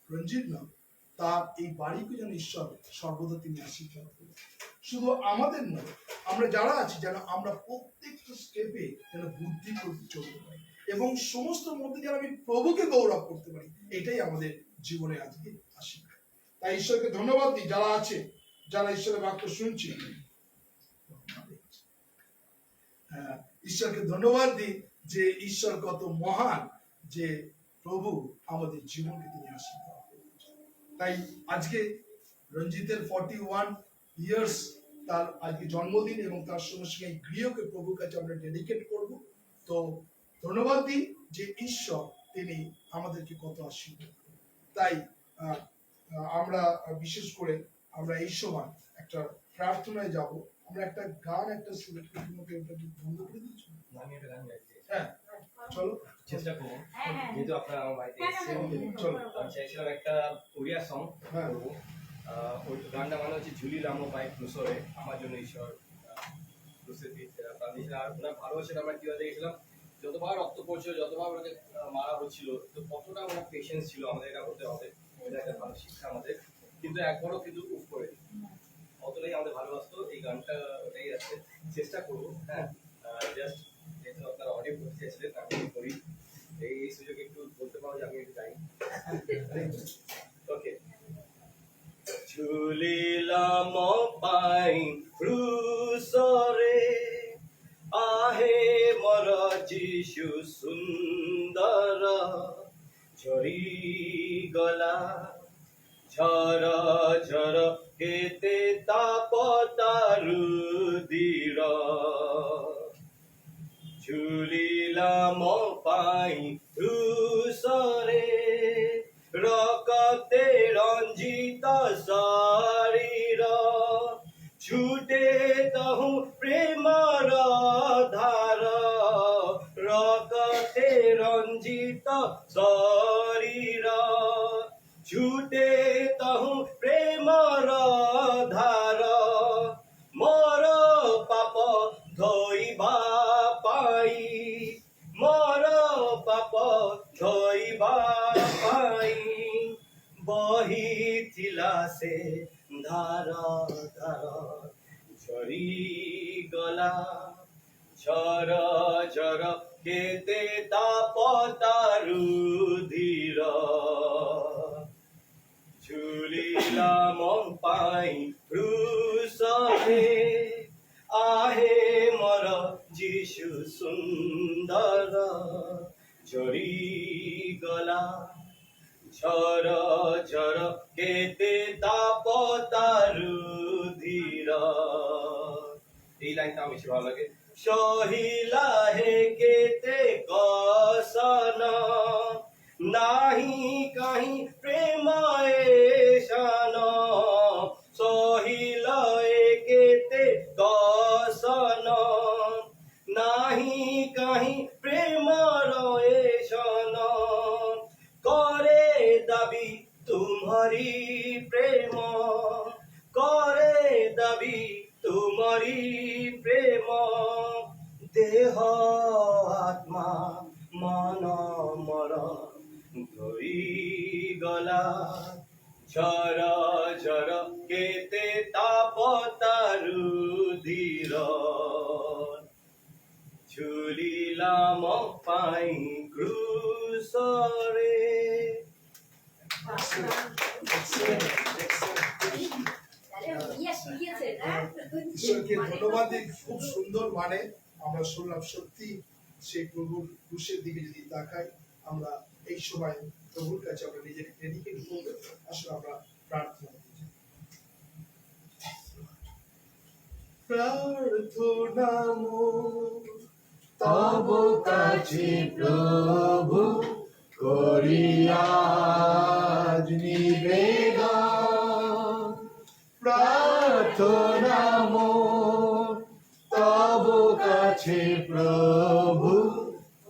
Speaker 4: রঞ্জিত না, তার এই বাড়িকে যেন ঈশ্বর সর্বদা তিনি আশীর্বাদ করেন। শুধু আমাদের নয়, আমরা যারা আছি যেন আমরা প্রত্যেকটা স্টেপে যেন বুদ্ধি করে চলতে পারি, এবং সমস্ত মধ্যে যেন আমি প্রভুকে গৌরব করতে পারি। এটাই আমাদের জীবনে আজকে আশীর্বাদ। তাই ঈশ্বরকে ধন্যবাদ দিই, যারা আছে, যারা ঈশ্বরের বাক্য শুনছে, ঈশ্বরকে ধন্যবাদ দিই যে ঈশ্বর কত মহান, যে প্রভু আমাদের জীবনকে তিনি আশীর্বাদ করেছেন। তাই আজকে রঞ্জিতের 41 ইয়ার্স তার আজকে জন্মদিন, এবং তার সঙ্গে সঙ্গে গৃহকে প্রভুর কাছে আমরা ডেডিকেট করব। তো ধন্যবাদ দিই যে ঈশ্বর তিনি আমাদেরকে কত আশীর্বাদ করেন। তাই আমরা বিশেষ করে আমরা এই সময় একটা প্রার্থনায় যাব। আমরা একটা গান একটা শুনে তোমাকে ওটা কি বন্ধ করে দিচ্ছি?
Speaker 1: আমি একটা গান গাইতে চাই।
Speaker 4: হ্যাঁ চলো
Speaker 1: চেষ্টা করবো,
Speaker 10: হ্যাঁ, হ্যাঁ।
Speaker 1: যেহেতু আপনারা আমার বাড়িতে এসেছেন।
Speaker 4: চলো।
Speaker 1: আমি চাইছিলাম একটা ওড়িয়া সং
Speaker 4: হ্যাঁ।
Speaker 1: করবো। ওই গানটা মানে হচ্ছে ঝুলি লামো পাই ক্লুসরে, আমার জন্য ঈশ্বর ক্লুসে প্রাণ দিয়েছিলেন। আর ওনার ভালোবাসাটা আমরা কীভাবে দেখেছিলাম, যতবার রক্ত পড়ছিল, যতবার ওনাকে মারা হচ্ছিল, তো কতটা ওনার পেশেন্স ছিল, আমাদের এটা হতে হবে, এটা একটা ভালো শিক্ষা আমাদের। কিন্তু একবারও কিন্তু উপ করে অতটাই আমাদের ভালোবাসতো। এই গানটা ওটাই আছে, চেষ্টা করবো। হ্যাঁ, জাস্ট যেহেতু আপনারা অডিও করতে চাইছিলেন, আমি করি এই সুযোগে একটু বলতে পারো যে আমি একটু গাই। ওকে। ঝুলিলাম পাই ক্রুশরে, আহে মর যিশু সুন্দর, ঝরি গলা ঝর ঝর কেতে তাপ তারুদির, ঝুলিলাম পাই ক্রুশরে, রক্তে রঞ্জিত শরীর, ছুটে তহু প্রেমর ধার, রক্তে রঞ্জিত শরীর, ছুটে তহু প্রেমর ধার, মোর পাপ ধোইবা পাই, মোর পাপ ধোইবা পাই, বহিଥିଲା ସେ ଧାର ଧାର, ଝରି ଗଲା ଝର ଝର କେତେ ତାପ ତାରୁଧିର, ঝুলিলা মন পাই ক্রুশরে, আহে মর যিশু সুন্দর, ঝরি গলা ঝর ঝর কেতে তাপ তারুধির। এই লাইনটা আমার বেশি ভালো লাগে। সহিলা হে কেতে কসন, নাহি কাহি প্রেম এশান, সহিলা হে কেতে কসন, নাহি কাহি প্রেম এশান, করে দাবি তুমরি প্রেম, করে দাবি তুমরি প্রেম, দেহ আত্মা মন মর ধরি গলা ঝর ঝর কেতে তাপ তারুধির, ঝুলিলাম পাই ক্রুশরে।
Speaker 4: ঈশ্বরকে ধন্যবাদ দিই, খুব সুন্দর মানে আমরা শুনলাম। সত্যি সেই প্রভুর ক্রুশের দিকে যদি তাকাই, আমরা এই সময় প্রভুর কাছে আমরা নিজেকে ডেডিকেট করবো। আসলে আমরা প্রার্থনা করি। প্রার্থনা তব কাছে প্রভু করিয়া নিবেদন, প্রার্থনা তব কাছে প্রভু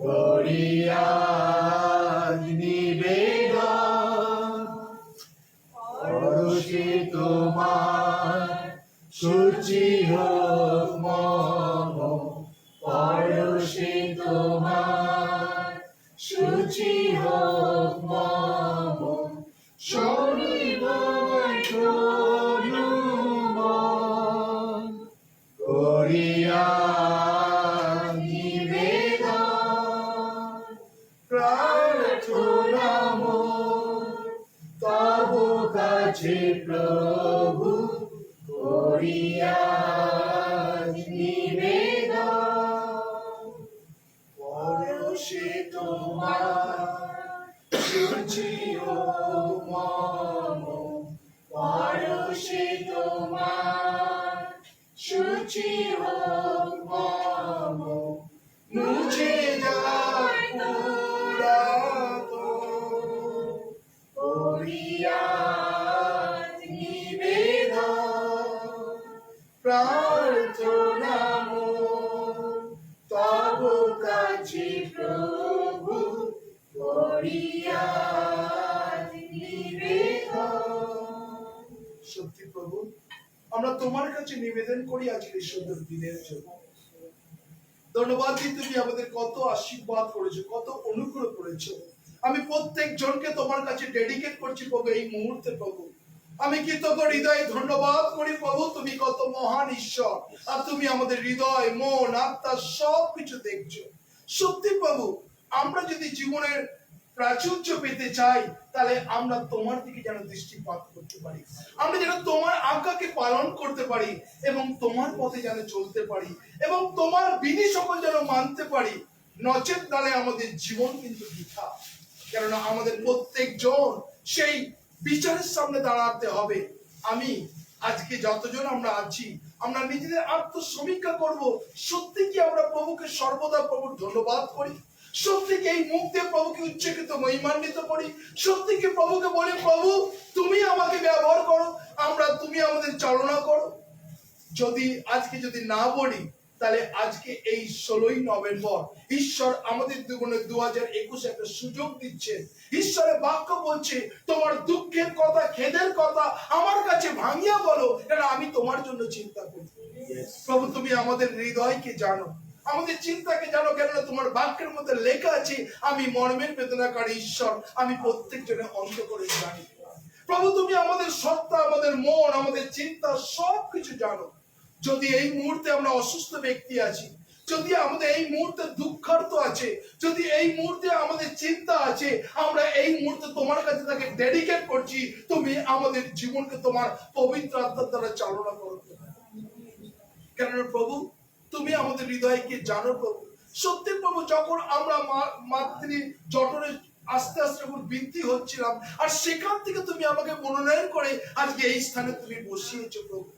Speaker 4: করিয়া নিবেদন, পরশে তোমার সূচি হোক মম, পরশে তোমার সূচি হোক মম, শরীরময় করুমন করিয়া নিবেদন, প্রার্থনা তব কাছে প্রভু করিয়া নিবেদন, পরশে তোমার সূচি হোক মম, পরশে তোমার সূচি হোক মম, মুছে যায় পুরাতন করিয়া নিবেদন,
Speaker 3: প্রভু করিয়া
Speaker 4: সত্যি প্রভু, আমরা তোমার কাছে নিবেদন করি আজকের সুন্দর দিনের জন্য। ধন্যবাদ দিই, তুমি আমাদের কত আশীর্বাদ করেছো, কত অনুগ্রহ করেছো। আমি প্রত্যেক জনকে তোমার কাছে ডেডিকেট করছি প্রভু এই মুহূর্তে। প্রভু আমি কৃতজ্ঞ হৃদয়ে ধন্যবাদ করি প্রভু, তুমি কত মহান ঈশ্বর, আর তুমি আমাদের হৃদয়, মন, আত্মা সবকিছু দেখছো। সত্যি প্রভু, আমরা যদি জীবনের প্রাচুর্য পেতে চাই, তাহলে আমরা তোমার দিকে যেন দৃষ্টিপাত করতে পারি, আমরা যেন তোমার আজ্ঞাকে পালন করতে পারি এবং তোমার পথে যেন চলতে পারি এবং তোমার বিধি সকল যেন মানতে পারি। নচেত তাহলে আমাদের জীবন কিন্তু বৃথা, কেননা আমাদের প্রত্যেকজন সেই বিচারের সামনে দাঁড়াতে হবে। আমি আজকে যতজন আমরা আছি, আমরা নিজেদের আত্মসমীক্ষা করব, সত্যি কি আমরা প্রভুকে সর্বদা প্রভুর ধন্যবাদ করি, সত্যি কি এই মুখ দিয়ে প্রভুকে উচ্চকিত মহিমান্বিত করি, সত্যি কি প্রভুকে বলি প্রভু তুমি আমাকে ব্যবহার করো, তুমি আমাদের চালনা করো। যদি আজকে যদি না বলি, তাহলে আজকে এই 16ই নভেম্বর ঈশ্বর আমাদের জীবনে 2021 একটা সুযোগ দিচ্ছে। ঈশ্বরের বাক্য বলছে তোমার দুঃখের কথা, খেদের কথা আমার কাছে ভাঙিয়া বলো, কারণ আমি তোমার জন্য চিন্তা করি। প্রভু তুমি আমাদের হৃদয়কে জানো, আমাদের চিন্তাকে জানো, কেননা তোমার বাক্যের মধ্যে লেখা আছে আমি মর্মের বেদনাকারী ঈশ্বর, আমি প্রত্যেক জনের অন্ত করে জানি। প্রভু তুমি আমাদের সত্তা, আমাদের মন, আমাদের চিন্তা সবকিছু জানো। যদি এই মুহূর্তে আমরা অসুস্থ ব্যক্তি আছি, যদি আমাদের এই মুহূর্তে দুঃখার্ত আছে, যদি এই মুহূর্তে আমাদের চিন্তা আছে, আমরা এই মুহূর্তে তোমার কাছে তাকে ডেডিকেট করছি, তুমি আমাদের জীবনকে তোমার পবিত্র আত্মার দ্বারা চালনা করো। কেননা প্রভু তুমি আমাদের হৃদয়কে জানো প্রভু। সত্যি প্রভু, যখন আমরা মাতৃ জঠরে আস্তে আস্তে বৃদ্ধি হচ্ছিলাম, আর সেখান থেকে তুমি আমাকে মনোনয়ন করে আজকে এই স্থানে তুমি বসিয়েছো প্রভু।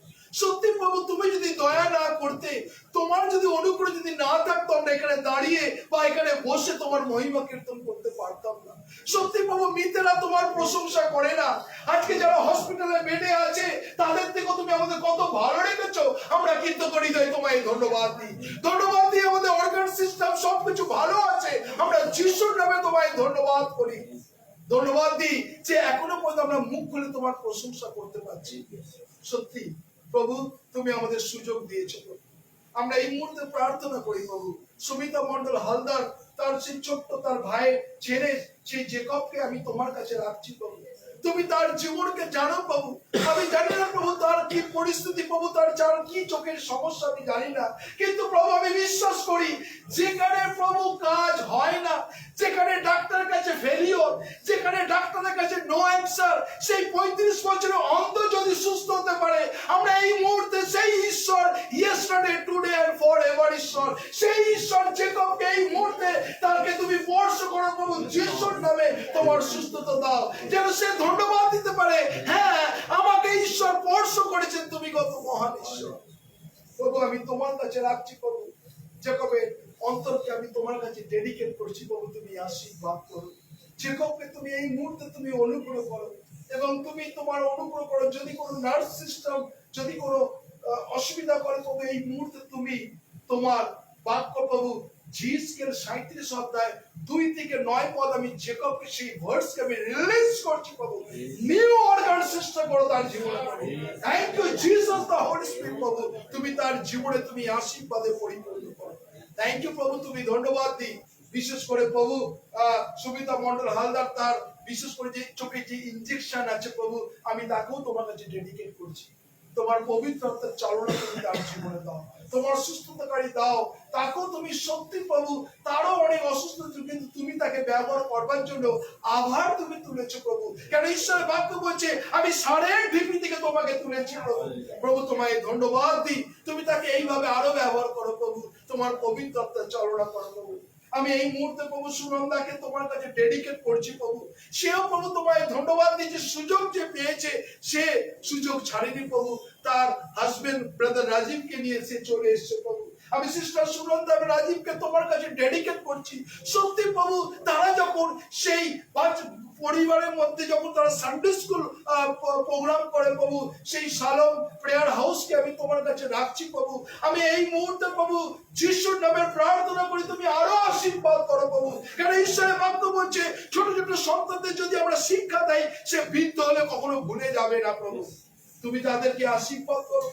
Speaker 4: সত্যি প্রভু, তুমি যদি দয়া না করতে, তোমার যদি অনুগ্রহ যদি না থাকতো, আমরা এখানে দাঁড়িয়ে বা এখানে বসে তোমার মহিমা কীর্তন করতে পারতাম না। সত্যি প্রভু, মৃতেরা তোমার প্রশংসা করে না। আজকে যারা হসপিটালে বেডে আছে, তাদের থেকে তুমি আমাদের কত ভালো রেখেছো। আমরা কৃতজ্ঞ হৃদয়ে তোমায় ধন্যবাদ দিই। ধন্যবাদ দিই, আমাদের অর্গান সিস্টেম সবকিছু ভালো আছে, আমরা যিশুর নামে তোমায় ধন্যবাদ করি। ধন্যবাদ দিই যে এখনো পর্যন্ত আমরা মুখ খুলে তোমার প্রশংসা করতে পারছি। সত্যি প্রভু, তুমি আমাদের সুযোগ দিয়েছো প্রভু। আমরা এই মুহূর্তে প্রার্থনা করি প্রভু, সুমিতা মন্ডল হালদার তার সেই ছোট্ট তার ভাইয়ের ছেলে সেই জেকবকে আমি তোমার কাছে রাখছি প্রভু। তুমি তার জীবনকে জানো প্রভু। আমি জানি না প্রভু তার কি পরিস্থিতি প্রভু, তার কি চোখের সমস্যা আমি জানি না, কিন্তু প্রভু আমি বিশ্বাস করি যেখানে প্রভু কাজ হয় না, যেখানে ডাক্তারের কাছে ফেলিওর, যেখানে ডাক্তারের কাছে নো অ্যান্সার, সেই 35 বছরের অন্ধ যদি সুস্থ হতে পারে, আমরা এই মুহূর্তে সেই ঈশ্বর ইয়েস্টারডে টুডে এন্ড ফরএভার ঈশ্বর, সেই ঈশ্বর জেকবকে এই মুহূর্তে তাকে তুমি স্পর্শ করো প্রভু, যিশুর নামে তোমার সুস্থতা দাও, যেন সে ধন্যবাদ দিতে পারে, হ্যাঁ আমাকে ঈশ্বর স্পর্শ করেছেন, তুমি কত মহান ঈশ্বর। প্রভু আমি তোমার কাছে রাখছি প্রভু, জেকবের অন্তরকে আমি তোমার কাছে ডেডিকেট করছি প্রভু, তুমি আশীর্বাদ করো। জেকবকে তুমি এই মুহূর্তে তুমি অনুগ্রহ করো এবং তুমি তোমার অনুগ্রহ করো। যদি কোনো নার্স সিস্টেম যদি কোনো অসুবিধা করে প্রভু, এই মুহূর্তে তুমি তোমার বাক্য প্রভু জিসকের 37 অধ্যায় 2 থেকে 9 পদ আমি জেকবকে সেই ভার্সকে আমি রিলিজ করছি প্রভু, নিউ অর্গান সিস্টেম করো তার জীবনে প্রভু। Thank you Jesus the Holy Spirit প্রভু, তুমি তার জীবনে তুমি আশীর্বাদে পরিপূর্ণ করো। থ্যাংক ইউ প্রভু, তুমি ধন্যবাদ দিই। বিশেষ করে প্রভু সুমিতা মন্ডল হালদার তার বিশেষ করে যে চোখে যে ইনজেকশন আছে প্রভু, আমি তাকেও তোমার কাছে ডেডিকেট করছি। তোমার পবিত্র আত্মার চালনা তুমি তার জীবনে দাও, তোমার সুস্থতাকারী দাও, তাকেও তুমি সত্যি প্রভু, তারও অনেক অসুস্থ কিন্তু তুমি তাকে ব্যবহার করবার জন্য আবার তুমি তুলেছো প্রভু। কেন ঈশ্বরের বাক্য বলছে আমি ষাঁড়ের ঢিপি থেকে তোমাকে তুলেছি প্রভু। প্রভু তোমায় ধন্যবাদ দিই, তুমি তাকে এইভাবে আরো ব্যবহার করো প্রভু, তোমার পবিত্র আত্মার চালনা করো প্রভু। আমি এই মুহূর্তে প্রভু সুনন্দাকে তোমার কাছে ডেডিকেট করছি প্রভু, সেও প্রভু তোমায় ধন্যবাদ দিই যে সুযোগ যে পেয়েছে সে সুযোগ ছাড়েনি প্রভু, তার হাজবেন্ড ব্রাদার রাজীবকে নিয়ে সে চলে এসেছে প্রভু। আমি সিস্টার সুনন্দা রাজীবকে তোমার কাছে ডেডিকেট করছি। সত্যি প্রভু, তারা যখন সেই পরিবারের মধ্যে যখন তারা সানডে স্কুল প্রোগ্রাম করে প্রভু, সেই শালম প্রেয়ার হাউসকে আমি তোমার কাছে রাখছি প্রভু। আমি এই মুহূর্তে প্রভু যিশুর নামে প্রার্থনা করি, তুমি আরো আশীর্বাদ করো কারণ ঈশ্বরের বাক্য বলছে ছোট ছোট সন্তানদের যদি আমরা শিক্ষা দেই সে বৃদ্ধ হলে কখনো ভুলে যাবে না প্রভু। তুমি তাদেরকে আশীর্বাদ করো,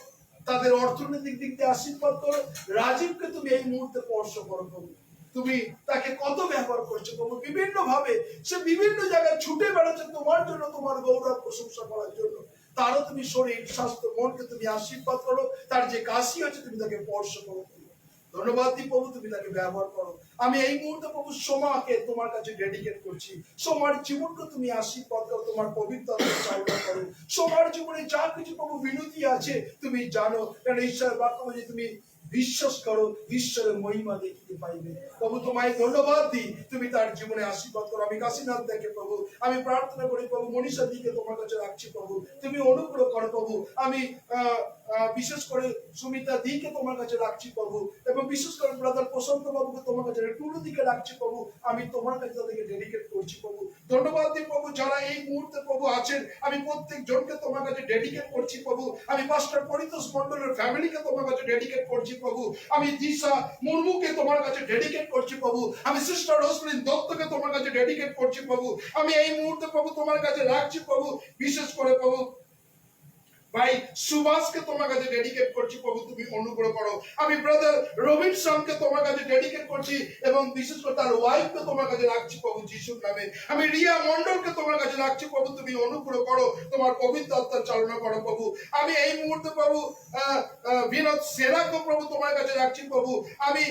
Speaker 4: তাদের অর্থনৈতিক দিক দিয়ে আশীর্বাদ করো। রাজীবকে তুমি এই মুহূর্তে স্পর্শ করো প্রভু। তুমি তাকে কত ব্যবহার করছো প্রভু, বিভিন্ন ভাবে সে বিভিন্ন জায়গায় ছুটে বেড়াচ্ছে তোমার জন্য, তোমার গৌরব প্রশংসা করার জন্য। তারও তুমি শরীর স্বাস্থ্য মনকে তুমি আশীর্বাদ করো, তার যে কাশি হচ্ছে তুমি তাকে স্পর্শ করো। ধন্যবাদ দিই প্রভু, তুমি তাকে ব্যবহার করো। আমি এই মুহূর্তে প্রভু সোমাকে তোমার কাছে ডেডিকেট করছি। সোমার জীবনকে তুমি আশীর্বাদ করো, তোমার পবিত্রতা চালনা করো। সোমার জীবনে যা কিছু প্রভু বিনতি আছে তুমি জানো, কারণ ঈশ্বরের বাক্য বলে তুমি বিশ্বাস করো ঈশ্বরের মহিমা দেখিতে পাইবে। প্রভু তোমায় ধন্যবাদ দিই, তুমি তার জীবনে আশীর্বাদ করো। আমি কাশীনাথ দেখে প্রভু আমি প্রার্থনা করি প্রভু, মনীষা দিকে তোমার কাছে রাখছি প্রভু, তুমি অনুগ্রহ করো প্রভু। আমি বিশেষ করে সুমিতা দিকে তোমার কাছে রাখছি প্রভু, এবং বিশেষ করে ব্রাদার প্রশান্ত বাবুকে তোমার কাছে, টুলু দিকে রাখছি প্রভু। আমি তোমার কাছে তাদেরকে ডেডিকেট করছি প্রভু। ধন্যবাদ দিই প্রভু যারা এই মুহূর্তে প্রভু আছেন, আমি প্রত্যেক জনকে তোমার কাছে ডেডিকেট করছি প্রভু। আমি পাস্টার পরিতোষ মন্ডলের ফ্যামিলিকে তোমার কাছে ডেডিকেট করছি প্রভু। আমি দিশা মুর্মুকে তোমার কাছে ডেডিকেট করছি প্রভু। আমি সিস্টার রোসলিন দত্তকে তোমার কাছে ডেডিকেট করছি প্রভু। আমি এই মুহূর্তে প্রভু তোমার কাছে রাখছি প্রভু, বিশেষ করে প্রভু ভাই সুভাষকে তোমার কাছে ডেডিকেট করছি প্রভু, তুমি অনুগ্রহ করো। আমি ব্রাদার রবিনসনকে তোমার কাছে ডেডিকেট করছি, এবং বিশেষ করে তার ওয়াইফকে তোমার কাছে রাখছি প্রভু যিশুর নামে। আমি রিয়া মন্ডলকে তোমার কাছে রাখছি প্রভু, তুমি অনুগ্রহ করো, তোমার পবিত্র আত্মা চালনা করো প্রভু। আমি এই মুহূর্তে প্রভু বিনোদ সেনাকে প্রভু তোমার কাছে রাখছি প্রভু। আমি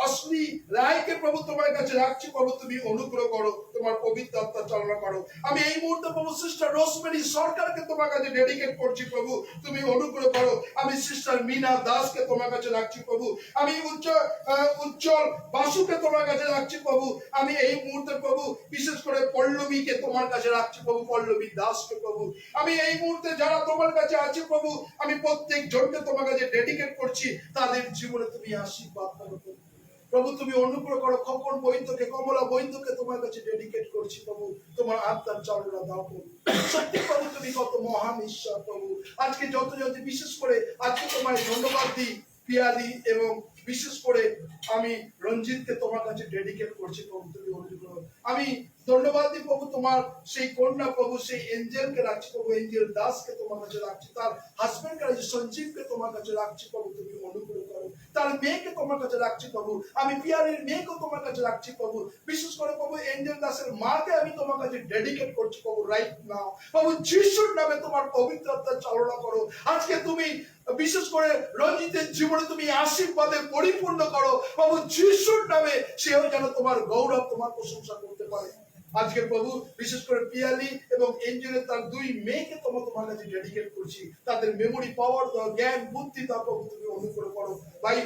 Speaker 4: অশ্লি রায়কে প্রভু তোমার কাছে রাখছি প্রভু, তুমি অনুগ্রহ করো, তোমার পবিত্র আত্মা চালনা করো। আমি এই মুহূর্তে প্রভু সিস্টার রোজমেরি সরকারকে তোমার কাছে ডেডিকেট করছি প্রভু, তুমি অনুগ্রহ করো। আমি সিস্টার মিনা দাসকে তোমার কাছে রাখছি প্রভু। আমি উজ্জ্বল বাসুকে তোমার কাছে রাখছি প্রভু। আমি এই মুহূর্তে প্রভু বিশেষ করে পল্লবীকে তোমার কাছে রাখছি প্রভু, পল্লবী দাসকে প্রভু। আমি এই মুহূর্তে যারা তোমার কাছে আছে প্রভু, আমি প্রত্যেক জনকে তোমার কাছে ডেডিকেট করছি, তাদের জীবনে তুমি আশীর্বাদ করো প্রভু। তুমি অনুগ্রহ করো। খোকন বৈদ্যকে, কমলা বৈদ্যকে তোমার কাছে ডেডিকেট করছি প্রভু, তোমার আত্মার চালনা দাও প্রভু। সত্যি প্রভু তুমি কত মহান ঈশ্বর প্রভু। আজকে যত বিশেষ করে আজকে তোমায় ধন্যবাদ দিই পিয়ালি এবং বিশেষ করে আমি রঞ্জিতকে তোমার কাছে ডেডিকেট করছি প্রভু, তুমি অনুগ্রহ। আমি ধন্যবাদ দিই প্রভু তোমার সেই কন্যা প্রভু, সেই এঞ্জেলকে রাখছি প্রভু, এঞ্জেল দাসকে তোমার কাছে রাখছি, তার হাজবেন্ড কাছে সঞ্জীবকে তোমার কাছে রাখছি প্রভু, তুমি অনুগ্রহ করো। তার মেয়েকে তোমার কাছে রাখছি প্রভু। আমি পিয়ালির মেয়েকে তোমার কাছে রাখছি প্রভু। বিশেষ করে প্রভু এঞ্জেল দাসের মাকে আমি তোমার কাছে ডেডিকেট করছি প্রভু রাইট নাও প্রভু, যিশুর নামে তোমার পবিত্র আত্মা চালনা করো। আজকে তুমি বিশেষ করে রঞ্জিতের জীবনে তুমি আশীর্বাদে পরিপূর্ণ করো প্রভু, যিশুর নামে সেও যেন তোমার গৌরব তোমার প্রশংসা করতে পারে। আজকে প্রভু বিশেষ করে পিয়ালি এবং এঞ্জেলের তার দুই মেয়েকে তোমার কাছে ডেডিকেট করছি। তাদের মেমোরি পাওয়ার দাও, জ্ঞান বুদ্ধি দাও প্রভু, তুমি অনুগ্রহ করো। ভাই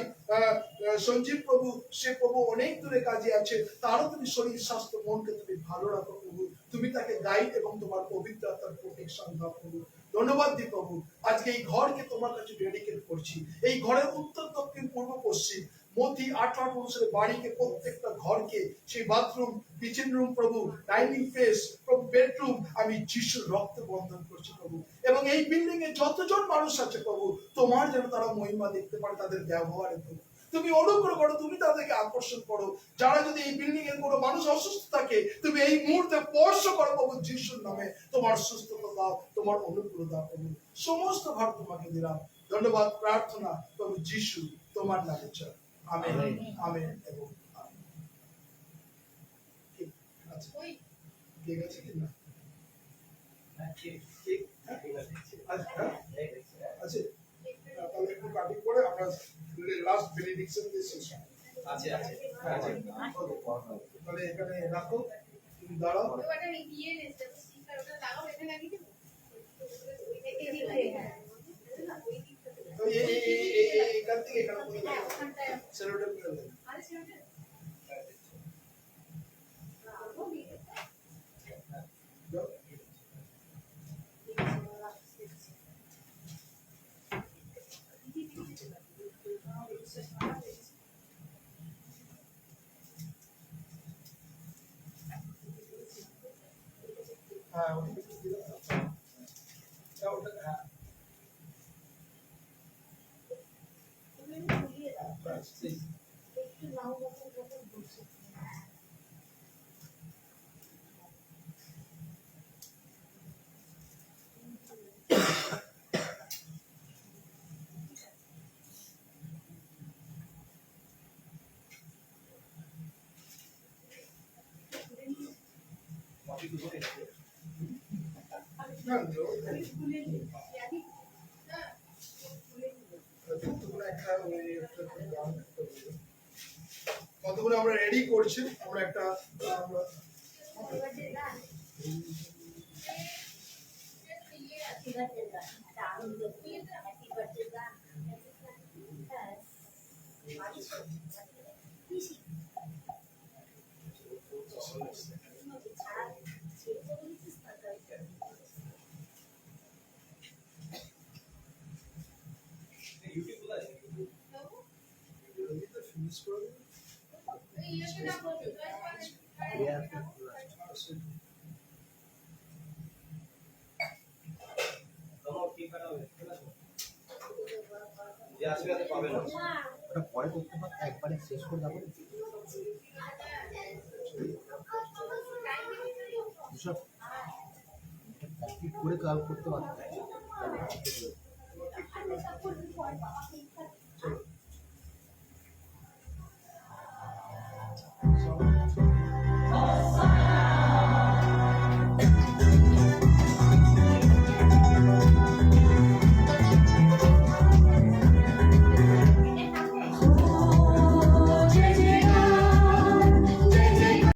Speaker 4: সঞ্জীব প্রভু, সে প্রভু অনেক দূরে কাজে আছে, তারও তুমি শরীর স্বাস্থ্য মনকে তুমি ভালো রাখো প্রভু। তুমি তাকে গাইড এবং তোমার পবিত্র আত্মার প্রোটেকশন দাও প্রভু। ধন্যবাদ দি প্রভু। আজকে এই ঘরকে তোমার কাছে ডেডিকেট করছি। এই ঘরের উত্তর দক্ষিণ পূর্ব পশ্চিম মতি 8 অনুসারে বাড়িকে, প্রত্যেকটা ঘরকে, সেই বাথরুম, কিচেন রুম প্রভু, ডাইনিং স্পেস প্রভু, বেডরুম, আমি যিশুর রক্তে বন্ধন করছি প্রভু। এবং এই বিল্ডিং এ যতজন মানুষ আছে প্রভু, তোমার যেন তারা মহিমা দেখতে পারে তাদের ব্যবহারে প্রভু। তুমি অনুগ্রহ করো, তুমি তাদেরকে আকর্ষণ করো। যারা যদি এই বিল্ডিং এর কোনো মানুষ অসুস্থ থাকে, তুমি এই মুহূর্তে স্পর্শ করো প্রভু, যিশুর নামে তোমার সুস্থতা দাও, তোমার অনুগ্রহ দাও প্রভু। সমস্ত ভার তোমাকে দিলাম। ধন্যবাদ প্রার্থনা প্রভু যিশু তোমার নামে চাই। আমেন, আমেন এবং আমেন। ঠিক আছে, ঠিক আছে কি না? ঠিক ঠিক আচ্ছা, তাহলে একটু কাটিং করে আমরা লাস্ট বেনিডিকশন দিয়ে শেষ করব।
Speaker 1: আছে আছে
Speaker 4: তাহলে এখানে রাখো, তুমি দাঁড়াও। তো এইখান থেকে এখানে করে দাও, সেলোটেপ করে দাও। হ্যাঁ ওটা দিলাম না, ওটা হ্যাঁ
Speaker 3: একটু নাও যখন বলছি
Speaker 4: কতগুলো আমরা রেডি করছি, আমরা একটা ফিনিশ করে
Speaker 1: যে আসবে আর পাবে না।
Speaker 11: ওটা পরে করতে হয়, একবারে শেষ করে যাবো। এসব করে কাল করতে পারতো।